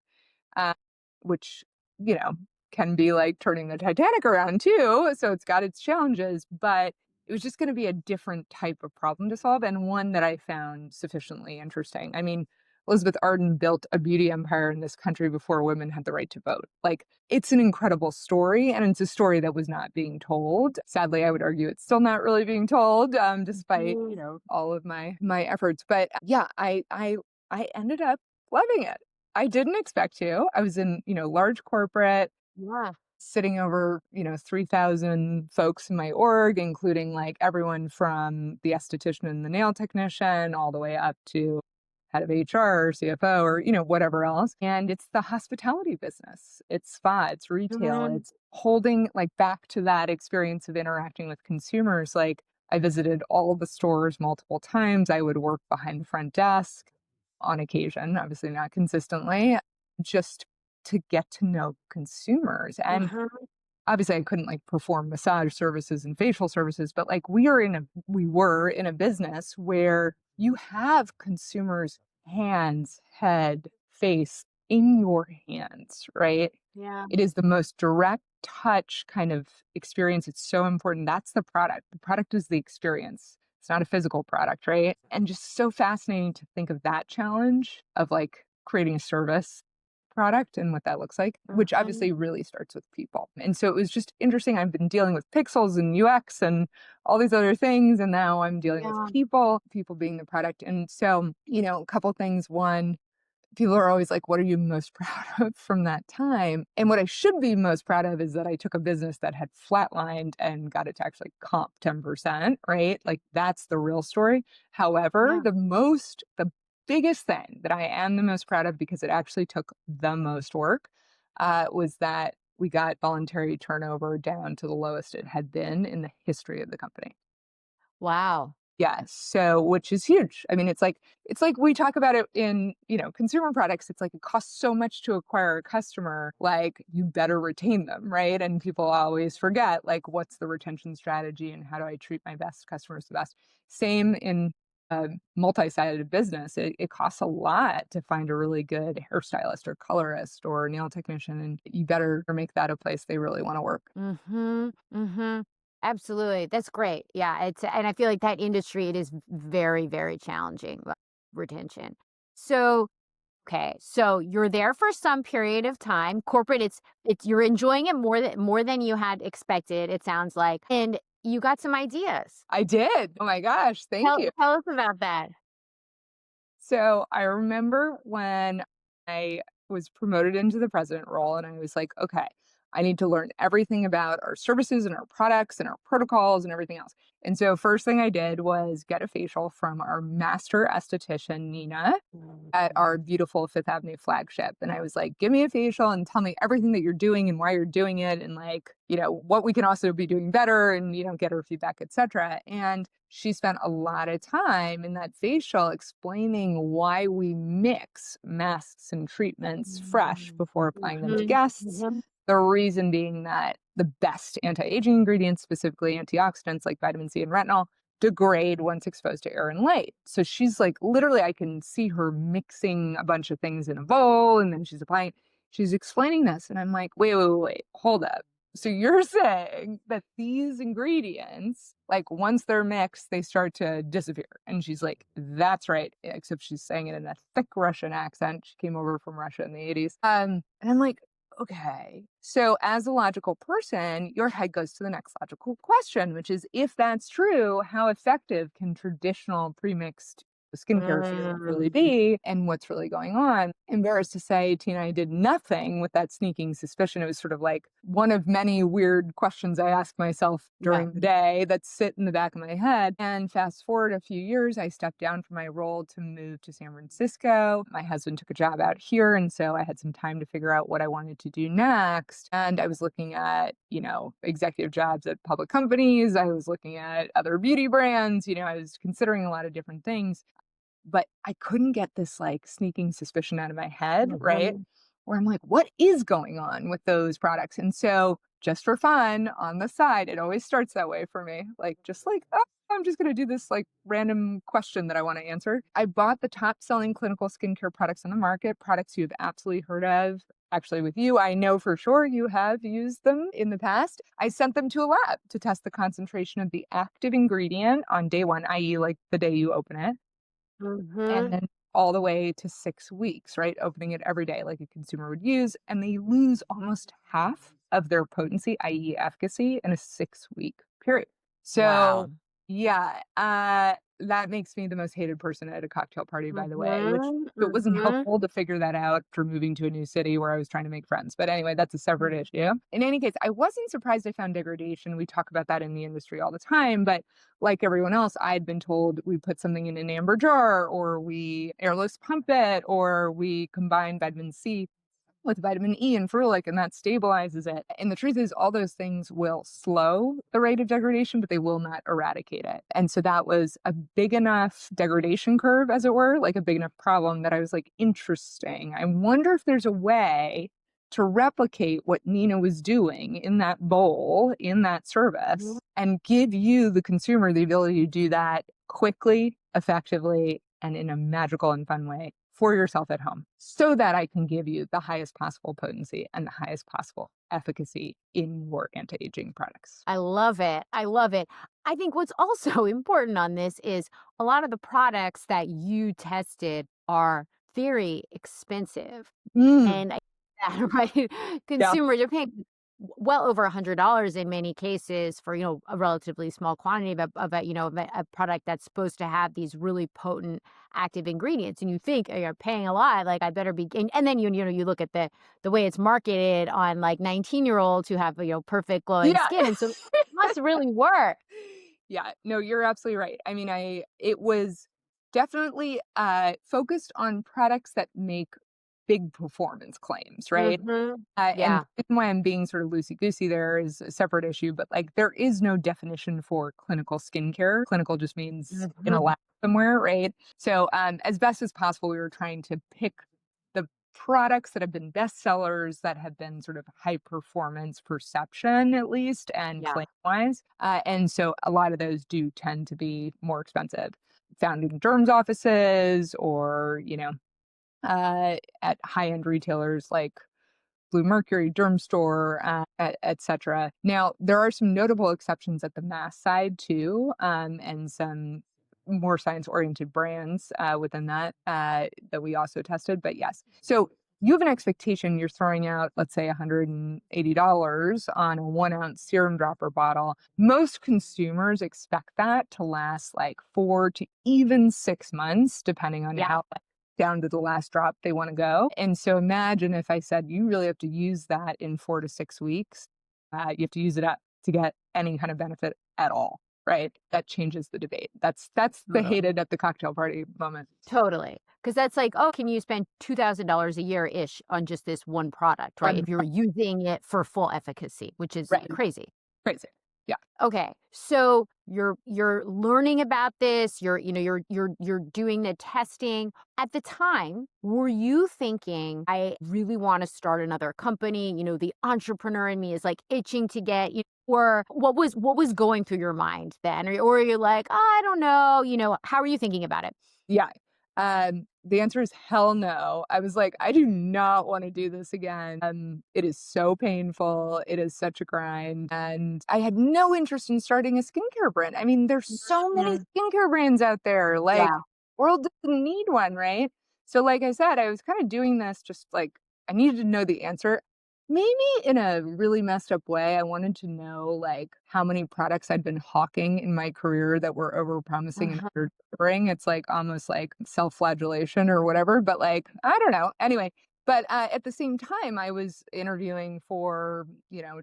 uh, which, you know, can be like turning the Titanic around too. So it's got its challenges, but it was just going to be a different type of problem to solve and one that I found sufficiently interesting. I mean, Elizabeth Arden built a beauty empire in this country before women had the right to vote. Like, it's an incredible story, and it's a story that was not being told. Sadly, I would argue it's still not really being told, despite Mhm. all of my efforts. But yeah, I ended up loving it. I didn't expect to. I was in, large corporate, Yeah. sitting over, 3,000 folks in my org, including like everyone from the esthetician and the nail technician all the way up to head of HR or CFO or, whatever else. And it's the hospitality business. It's spa, it's retail, Mhm. it's holding like back to that experience of interacting with consumers. Like, I visited all of the stores multiple times. I would work behind the front desk on occasion, obviously not consistently, just to get to know consumers. And Mhm. obviously I couldn't like perform massage services and facial services, but like we were in a business where you have consumers' hands, head, face in your hands, right? Yeah. It is the most direct touch kind of experience. It's so important. That's the product. The product is the experience. It's not a physical product, right? And just so fascinating to think of that challenge of like creating a service product and what that looks like, which Mhm. obviously really starts with people. And so it was just interesting. I've been dealing with pixels and UX and all these other things. And now I'm dealing with Yeah. people being the product. And so, a couple things. One, people are always like, what are you most proud of from that time? And what I should be most proud of is that I took a business that had flatlined and got it to actually comp 10%, right? Like, that's the real story. However, Yeah. the biggest thing that I am the most proud of, because it actually took the most work, was that we got voluntary turnover down to the lowest it had been in the history of the company. Wow. Yeah, so which is huge. I mean, it's like we talk about it in, consumer products. It's like it costs so much to acquire a customer, like you better retain them, right? And people always forget like what's the retention strategy and how do I treat my best customers the best. Same in a multi-sided business. It costs a lot to find a really good hairstylist or colorist or nail technician, and you better make that a place they really want to work. Mhm. Mhm. Absolutely. That's great. Yeah, it's and I feel like that industry, it is very, very challenging, retention. So, okay, so you're there for some period of time. Corporate, it's you're enjoying it more than you had expected, it sounds like. And you got some ideas. I did. Oh my gosh, thank Tell you. tell us about that. So I remember when I was promoted into the president role, and I was like, okay, I need to learn everything about our services and our products and our protocols and everything else. And so first thing I did was get a facial from our master esthetician, Nina, at our beautiful Fifth Avenue flagship. And I was like, give me a facial and tell me everything that you're doing and why you're doing it, and like, what we can also be doing better, and, get her feedback, etc. And she spent a lot of time in that facial explaining why we mix masks and treatments fresh Mhm. before applying them to Mhm. guests. Mhm. The reason being that the best anti-aging ingredients, specifically antioxidants like vitamin C and retinol, degrade once exposed to air and light. So she's like, literally, I can see her mixing a bunch of things in a bowl and then she's applying. She's explaining this. And I'm like, wait, hold up. So you're saying that these ingredients, like once they're mixed, they start to disappear. And she's like, that's right. Except she's saying it in a thick Russian accent. She came over from Russia in the 80s. And I'm like, okay. So as a logical person, your head goes to the next logical question, which is if that's true, how effective can traditional premixed skincare field really Mm, be and what's really going on? Embarrassed to say, Tina, I did nothing with that sneaking suspicion. It was sort of like one of many weird questions I ask myself yeah. during the day that sit in the back of my head. And fast forward a few years, I stepped down from my role to move to San Francisco. My husband took a job out here. And so I had some time to figure out what I wanted to do next. And I was looking at, executive jobs at public companies. I was looking at other beauty brands. I was considering a lot of different things. But I couldn't get this, like, sneaking suspicion out of my head, right? Mhm. Where I'm like, "What is going on with those products?" And so, just for fun, on the side, it always starts that way for me, like, just like, "Oh, I'm just gonna do this, like, random question that I wanna answer." I bought the top-selling clinical skincare products on the market, products you've absolutely heard of. Actually, with you, I know for sure you have used them in the past. I sent them to a lab to test the concentration of the active ingredient on day 1, i.e., like, the day you open it and Mhm. then all the way to 6 weeks, right? Opening it every day like a consumer would use, and they lose almost half of their potency, i.e. efficacy, in a 6-week period. Wow. So, yeah, that makes me the most hated person at a cocktail party, by the way, which Mhm. so it wasn't Mhm. helpful to figure that out for moving to a new city where I was trying to make friends. But anyway, that's a separate issue. In any case, I wasn't surprised I found degradation. We talk about that in the industry all the time, but like everyone else, I'd been told we put something in an amber jar or we airless pump it or we combine vitamin C with vitamin E and ferulic and that stabilizes it. And the truth is all those things will slow the rate of degradation, but they will not eradicate it. And so that was a big enough degradation curve, as it were, like a big enough problem that I was like, interesting. I wonder if there's a way to replicate what Nina was doing in that bowl, in that Mhm. service, and give you, the consumer, the ability to do that quickly, effectively, and in a magical and fun way for yourself at home so that I can give you the highest possible potency and the highest possible efficacy in your anti-aging products. I love it. I love it. I think what's also important on this is a lot of the products that you tested are very expensive. Mm, And I that, right? yeah. Consumers are paying well over $100 in many cases for, a relatively small quantity of a product that's supposed to have these really potent active ingredients. And you think, "Oh, you're paying a lot, like I better be," and then you look at the way it's marketed on like 19-year-olds who have, perfect glowing Yeah. skin. And so it must really work. Yeah, no, you're absolutely right. I mean, it was definitely focused on products that make big performance claims, right? Mhm. And Yeah. the reason why I'm being sort of loosey goosey there is a separate issue, but like there is no definition for clinical skincare. Clinical just means in a Mhm. lab somewhere, right? So, as best as possible, we were trying to pick the products that have been bestsellers that have been sort of high performance perception, at least, and Yeah. claim wise. And so a lot of those do tend to be more expensive, found in derms offices or, at high end retailers like Blue Mercury, Derm Store, et cetera. Now, there are some notable exceptions at the mass side too, and some more science-oriented brands within that we also tested. But yes, so you have an expectation you're throwing out, let's say $180 on a 1 ounce serum dropper bottle. Most consumers expect that to last like 4 to even 6 months, depending on Yeah. how down to the last drop they want to go. And so imagine if I said you really have to use that in 4 to 6 weeks. You have to use it up to get any kind of benefit at all, right? That changes the debate. That's the Totally. hated at the cocktail party moment. Totally, because that's like, "Oh, can you spend $2,000 a year-ish on just this one product," right? On If you're using it for full efficacy, which is right, crazy. crazy. Yeah. Okay, so you're learning about this, you're doing the testing. At the time, were you thinking, "I really wanna start another company," the entrepreneur in me is, like, itching to get, or what was going through your mind then? Or you're like, "I don't know," how are you thinking about it? Yeah. The answer is hell no. I was like, I do not want to do this again. It is so painful. It is such a grind. And I had no interest in starting a skincare brand. I mean, there's so many Mm, skincare brands out there. Like, yeah. world doesn't need one, right? So, like I said, I was kind of doing this just like I needed to know the answer. Maybe in a really messed up way, I wanted to know like how many products I'd been hawking in my career that were overpromising and Uh-huh. underdelivering. It's like almost like self-flagellation or whatever, but like I don't know. Anyway, but at the same time, I was interviewing for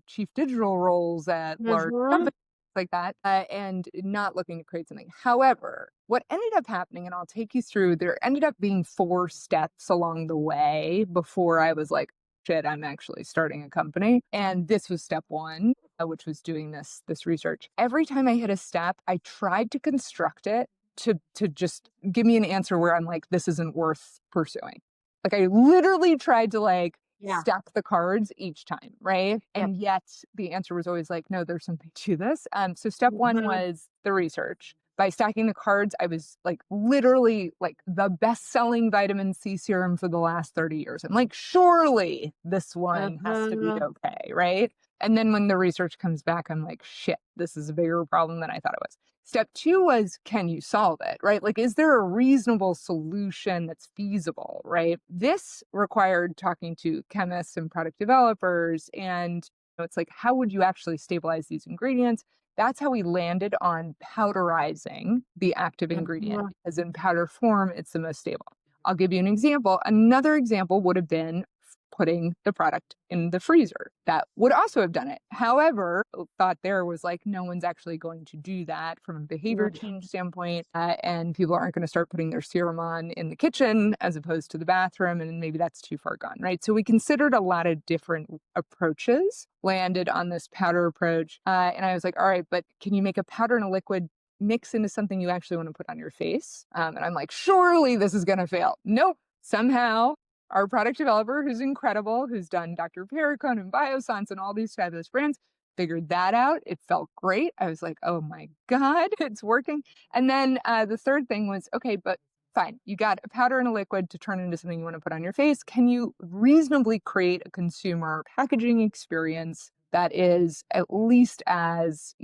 chief digital roles at large Mhm. companies like that, and not looking to create something. However, what ended up happening, and I'll take you through, there ended up being 4 steps along the way before I was like, shit, I'm actually starting a company. And this was step one, which was doing this research. Every time I hit a step, I tried to construct it to just give me an answer where I'm like, this isn't worth pursuing. Like I literally tried to like Yeah. stack the cards each time, right? Yep. And yet the answer was always like, no, there's something to this. So step one Mhm. was the research. By stacking the cards, I was like literally like the best-selling vitamin C serum for the last 30 years. I'm like, surely this one has to be Mhm. okay, right? And then when the research comes back, I'm like, shit, this is a bigger problem than I thought it was. Step two was, can you solve it, right? Like, is there a reasonable solution that's feasible, right? This required talking to chemists and product developers. And it's like, how would you actually stabilize these ingredients? That's how we landed on powderizing the active ingredient Mhm. because in powder form, it's the most stable. I'll give you an example. Another example would have been putting the product in the freezer. That would also have done it. However, thought there was like, no one's actually going to do that from a behavior Mhm. change standpoint. And people aren't going to start putting their serum on in the kitchen as opposed to the bathroom. And maybe that's too far gone, right? So we considered a lot of different approaches, landed on this powder approach. And I was like, all right, but can you make a powder and a liquid mix into something you actually want to put on your face? And I'm like, surely this is going to fail. Nope. Somehow our product developer, who's incredible, who's done Dr. Pericone and Biossance and all these fabulous brands, figured that out. It felt great. I was like, oh my God, it's working. And then the third thing was, okay, but fine, you got a powder and a liquid to turn into something you want to put on your face. Can you reasonably create a consumer packaging experience that is at least as,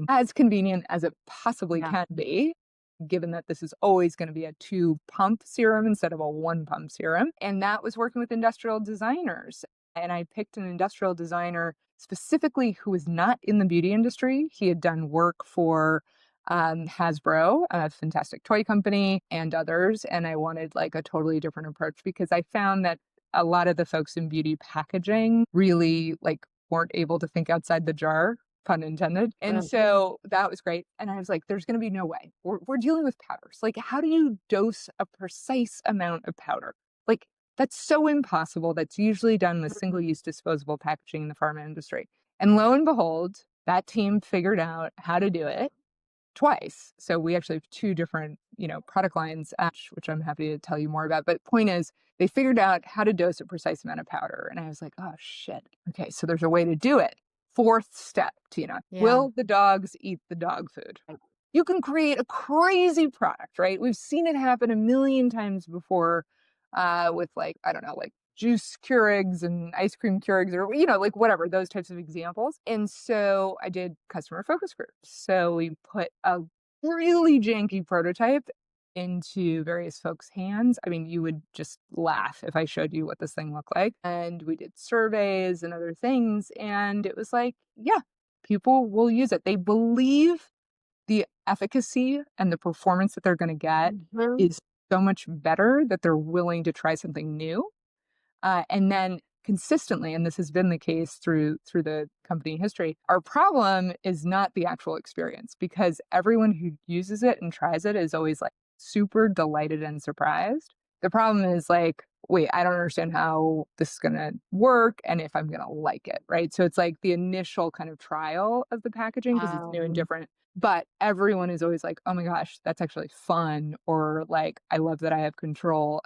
as convenient as it possibly Yeah. can be? Given that this is always going to be a 2-pump serum instead of a 1-pump serum. And that was working with industrial designers. And I picked an industrial designer specifically who was not in the beauty industry. He had done work for Hasbro, a fantastic toy company, and others. And I wanted like a totally different approach because I found that a lot of the folks in beauty packaging really like weren't able to think outside the jar, pun intended. And Mhm. so that was great. And I was like, there's going to be no way. We're dealing with powders. Like, how do you dose a precise amount of powder? Like, that's so impossible. That's usually done with single use disposable packaging in the pharma industry. And lo and behold, that team figured out how to do it twice. So we actually have 2 different, product lines, which I'm happy to tell you more about. But point is, they figured out how to dose a precise amount of powder. And I was like, oh shit. Okay, so there's a way to do it. Fourth step, Tina. Yeah. Will the dogs eat the dog food? You can create a crazy product, right? We've seen it happen a million times before with like, I don't know, like juice Keurigs and ice cream Keurigs or, like whatever, those types of examples. And so I did customer focus groups. So we put a really janky prototype into various folks' hands. I mean, you would just laugh if I showed you what this thing looked like. And we did surveys and other things. And it was like, yeah, people will use it. They believe the efficacy and the performance that they're going to get Mhm. is so much better that they're willing to try something new. And then consistently, and this has been the case through the company history, our problem is not the actual experience because everyone who uses it and tries it is always like super delighted and surprised. The problem is like, wait, I don't understand how this is gonna work and if I'm gonna like it, right? So it's like the initial kind of trial of the packaging because it's new and Um, different. But everyone is always like, oh my gosh, that's actually fun, or like, I love that I have control.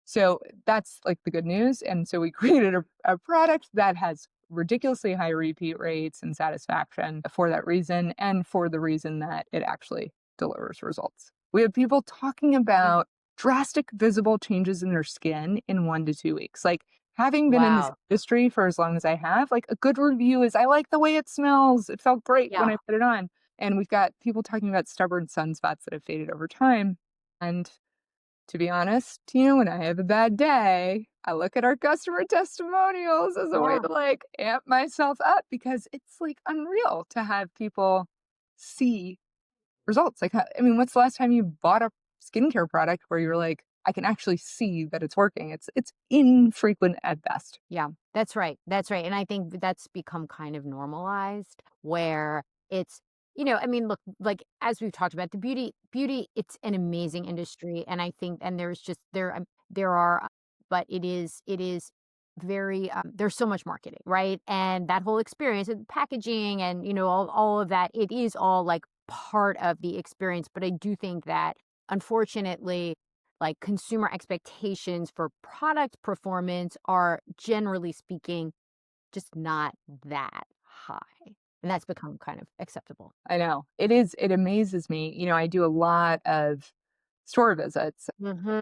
So that's like the good news. And so we created a product that has ridiculously high repeat rates and satisfaction for that reason, and for the reason that it actually delivers results. We have people talking about drastic visible changes in their skin in 1 to 2 weeks. Like, having been in this Wow. industry for as long as I have, like, a good review is, "I like the way it smells. It felt great when Yeah. I put it on." And we've got people talking about stubborn sunspots that have faded over time. And to be honest, when I have a bad day, I look at our customer testimonials as a way Yeah. to, like, amp myself up because it's, like, unreal to have people see results. Like, I mean, what's the last time you bought a skincare product where you're like, "I can actually see that it's working?" It's infrequent at best. Yeah, that's right. That's right. And I think that's become kind of normalized where it's, I mean, look, like as we've talked about the beauty, it's an amazing industry. And I think, and there's just, there are, but it is very, there's so much marketing, right? And that whole experience and packaging and, all of that, it is all like part of the experience. But I do think that unfortunately, like consumer expectations for product performance are generally speaking just not that high. And that's become kind of acceptable. I know. It amazes me. I do a lot of store visits. Mhm.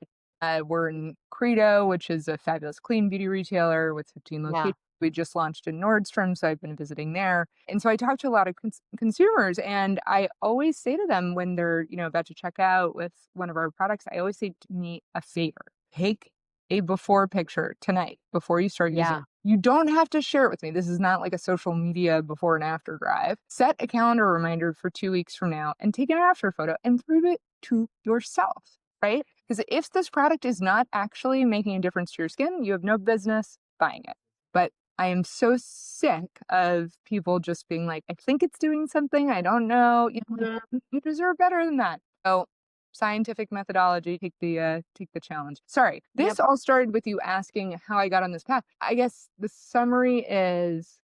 We're in Credo, which is a fabulous clean beauty retailer with 15 Yeah. locations. We just launched in Nordstrom, so I've been visiting there. And so I talk to a lot of consumers, and I always say to them when they're, about to check out with one of our products, I always say, "Do me a favor. Take a before picture tonight before you start using it. Yeah. You don't have to share it with me. This is not like a social media before and after drive. Set a calendar reminder for 2 weeks from now and take an after photo and prove it to yourself, right? Because if this product is not actually making a difference to your skin, you have no business buying it." But I am so sick of people just being like, "I think it's doing something. I don't know. Like, Mhm. you deserve better than that." So scientific methodology, take the challenge. Sorry. Yep. This all started with you asking how I got on this path. I guess the summary is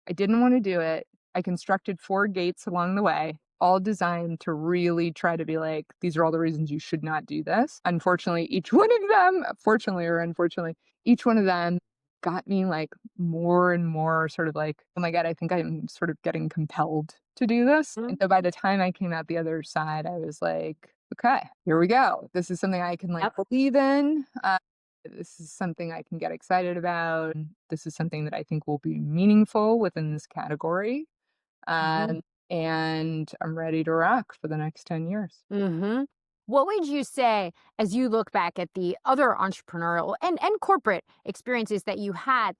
I didn't want to do it. I constructed 4 gates along the way, all designed to really try to be like, these are all the reasons you should not do this. Unfortunately, each one of them, fortunately or unfortunately, each one of them got me like more and more sort of like, oh my God, I think I'm sort of getting compelled to do this. And Mhm. so by the time I came out the other side, I was like, okay, here we go. This is something I can like Yep. believe in. This is something I can get excited about. This is something that I think will be meaningful within this category. Mhm. Um, and I'm ready to rock for the next 10 years. Mhm. What would you say as you look back at the other entrepreneurial and corporate experiences that you had?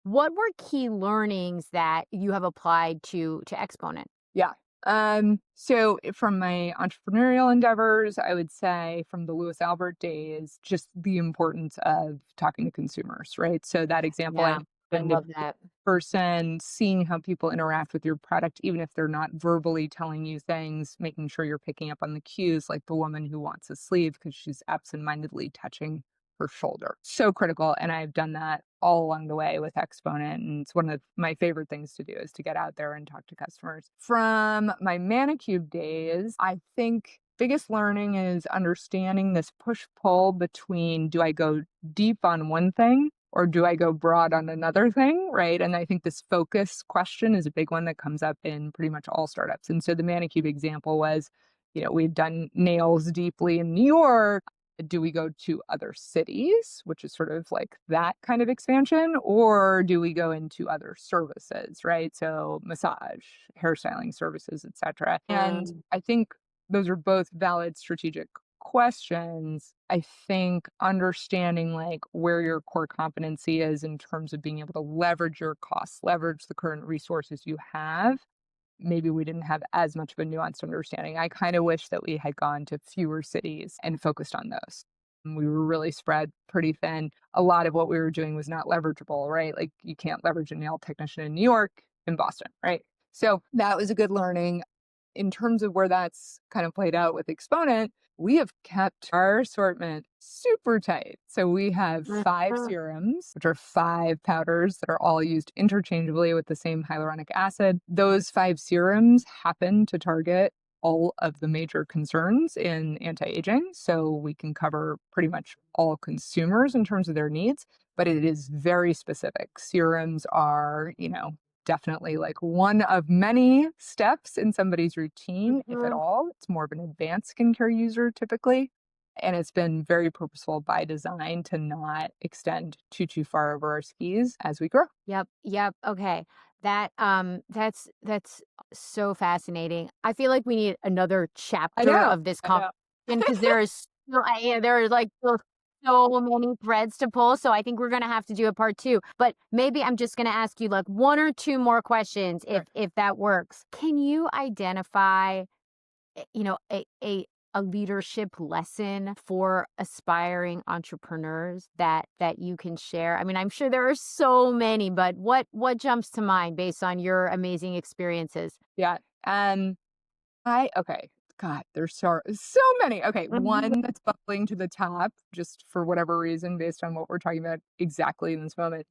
What were key learnings that you have applied to Exponent? Yeah. From my entrepreneurial endeavors, I would say from the Louis Albert days, just the importance of talking to consumers, right? So that example I Yeah, I mentioned of love that. person, seeing how people interact with your product, even if they're not verbally telling you things, making sure you're picking up on the cues, like the woman who wants a sleeve because she's absentmindedly touching her shoulder. So critical. And I've done that all along the way with Exponent. And it's one of my favorite things to do is to get out there and talk to customers. From my ManiCube days, I think biggest learning is understanding this push pull between do I go deep on one thing or do I go broad on another thing, right? And I think this focus question is a big one that comes up in pretty much all startups. And so the ManiCube example was, we've done nails deeply in New York. Do we go to other cities, which is sort of like that kind of expansion, or do we go into other services, right? So massage, hairstyling services, etc. And Mm. I think those are both valid strategic questions. I think understanding like where your core competency is in terms of being able to leverage your costs, leverage the current resources you have. Maybe we didn't have as much of a nuanced understanding. I kind of wish that we had gone to fewer cities and focused on those. We were really spread pretty thin. A lot of what we were doing was not leverageable, right? Like you can't leverage a nail technician in New York, in Boston, right? So that was a good learning. In terms of where that's kind of played out with Exponent, we have kept our assortment super tight. So we have 5 Mhm. serums, which are 5 powders that are all used interchangeably with the same hyaluronic acid. Those 5 serums happen to target all of the major concerns in anti-aging. So we can cover pretty much all consumers in terms of their needs, but it is very specific. Serums are, definitely like one of many steps in somebody's routine, if at Mhm. all. It's more of an advanced skincare user typically. And it's been very purposeful by design to not extend too far over our skis as we grow. Yep, yep, okay. That's so fascinating. I feel like we need another I chapter know. of this I conversation know. because there is yeah, there is, like, still so many threads to pull, so I think we're gonna have to do a part 2, but maybe I'm just gonna ask you, like, 1 or 2 more questions Sure. if that works. Can you identify a leadership lesson for aspiring entrepreneurs that you can share? I mean, I'm sure there are so many, but what jumps to mind based on your amazing experiences? Yeah. Um, okay. God, there's so many. Okay, Mhm. one that's bubbling to the top, just for whatever reason, based on what we're talking about exactly in this moment,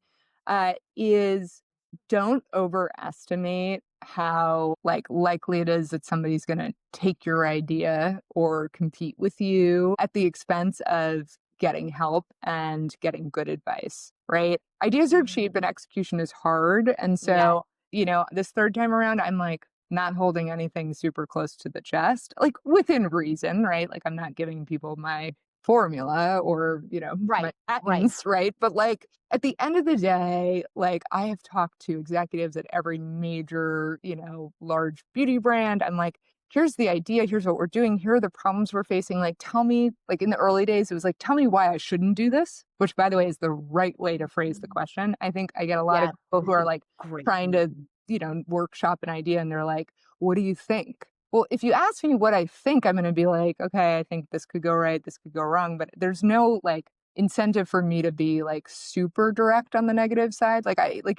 is don't overestimate how likely it is that somebody's gonna take your idea or compete with you at the expense of getting help and getting good advice, right? Ideas are cheap and execution is hard. And Yeah, so, this third time around, I'm like, not holding anything super close to the chest, like within reason, right? Like I'm not giving people my formula or, my right, right. patents, right? But like at the end of the day, like I have talked to executives at every major, large beauty brand. I'm like, here's the idea, here's what we're doing, here are the problems we're facing. Like, tell me, like in the early days, it was like, tell me why I shouldn't do this, which by the way is the right way to phrase the question. I think I get a lot of Yeah, people who it's are a like great trying to workshop an idea and they're like, what do you think? Well, if you ask me what I think, I'm going to be like, okay, I think this could go right, this could go wrong. But there's no like incentive for me to be like super direct on the negative side.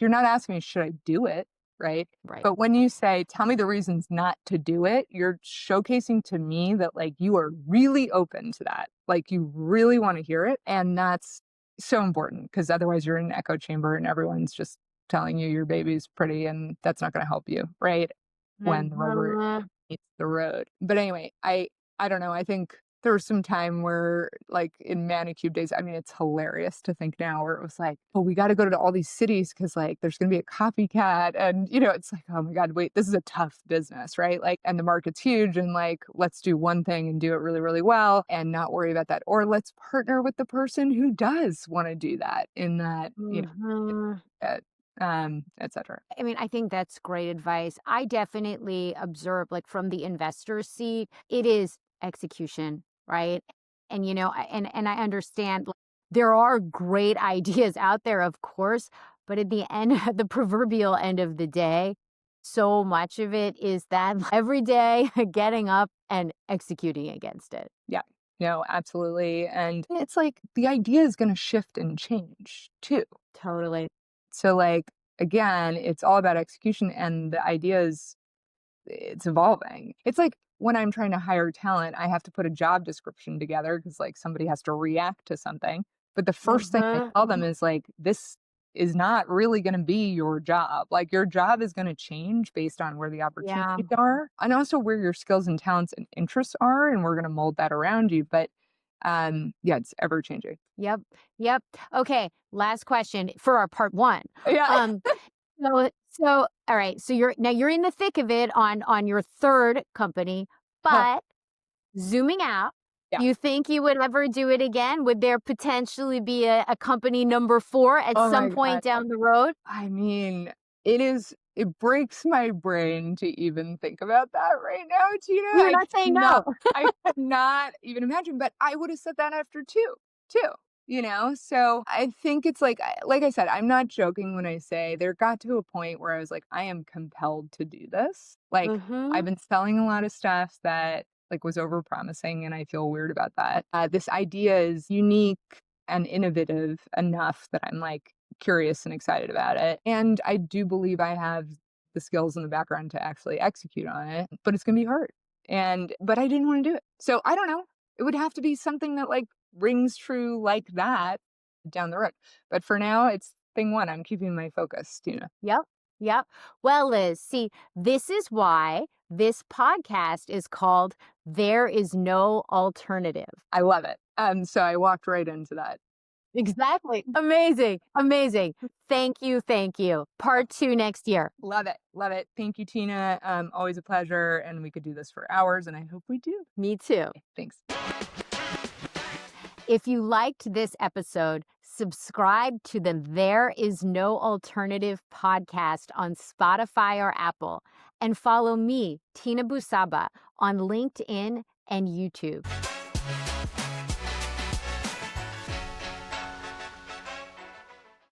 You're not asking me, should I do it? Right. right. But when you say, tell me the reasons not to do it, you're showcasing to me that like you are really open to that. Like you really want to hear it. And that's so important because otherwise you're in an echo chamber and everyone's just telling you your baby's pretty and that's not going to help you, right? When the rubber Mhm. meets the road. But anyway, I don't know. I think there was some time where like in ManiCube days, I mean, it's hilarious to think now where it was like, oh, we got to go to all these cities because like there's going to be a copycat. And, it's like, oh my God, wait, this is a tough business, right? Like, and the market's huge and like, let's do one thing and do it really, really well and not worry about that. Or let's partner with the person who does want to do that in that, Mhm. uh, et cetera. I mean, I think that's great advice. I definitely observe, like from the investor seat, it is execution, right? And and I understand like, there are great ideas out there, of course, but at the end, the proverbial end of the day, so much of it is that every day getting up and executing against it. Yeah. No, absolutely. And it's like the idea is going to shift and change too. Totally. So, like, again, it's all about execution and the idea is it's evolving. It's like when I'm trying to hire talent, I have to put a job description together because, like, somebody has to react to something. But the first thing I Mhm. tell them is, like, this is not really going to be your job. Like, your job is going to change based on where the Yeah. opportunities are and also where your skills and talents and interests are. And we're going to mold that around you. But yeah, it's ever changing. Yep. Yep. Okay. Last question for our part one. Yeah. Um, so all right, so you're in the thick of it on your third company, but zooming out, Yeah. do you think you would ever do it again? Would there potentially be a company number 4 at Oh some my God. point down the road? I mean, it breaks my brain to even think about that right now, Tina. You're not saying no. I cannot even imagine, but I would have said that after 2, too, So I think it's like I said, I'm not joking when I say there got to a point where I was like, I am compelled to do this. Like, I've Mhm. been selling a lot of stuff that like was overpromising and I feel weird about that. This idea is unique and innovative enough that I'm like curious and excited about it. And I do believe I have the skills in the background to actually execute on it, but it's going to be hard. But I didn't want to do it. So I don't know. It would have to be something that like rings true like that down the road. But for now, it's thing one. I'm keeping my focus, Yep. Yep. Well, Liz, see, this is why this podcast is called There Is No Alternative. I love it. So I walked right into that. Exactly. Amazing. Amazing. Thank you. Thank you. Part 2 next year. Love it. Love it. Thank you, Tina. Always a pleasure. And we could do this for hours, and I hope we do. Me too. Thanks. If you liked this episode, subscribe to the There Is No Alternative podcast on Spotify or Apple, and follow me, Tina Bou-Saba, on LinkedIn and YouTube.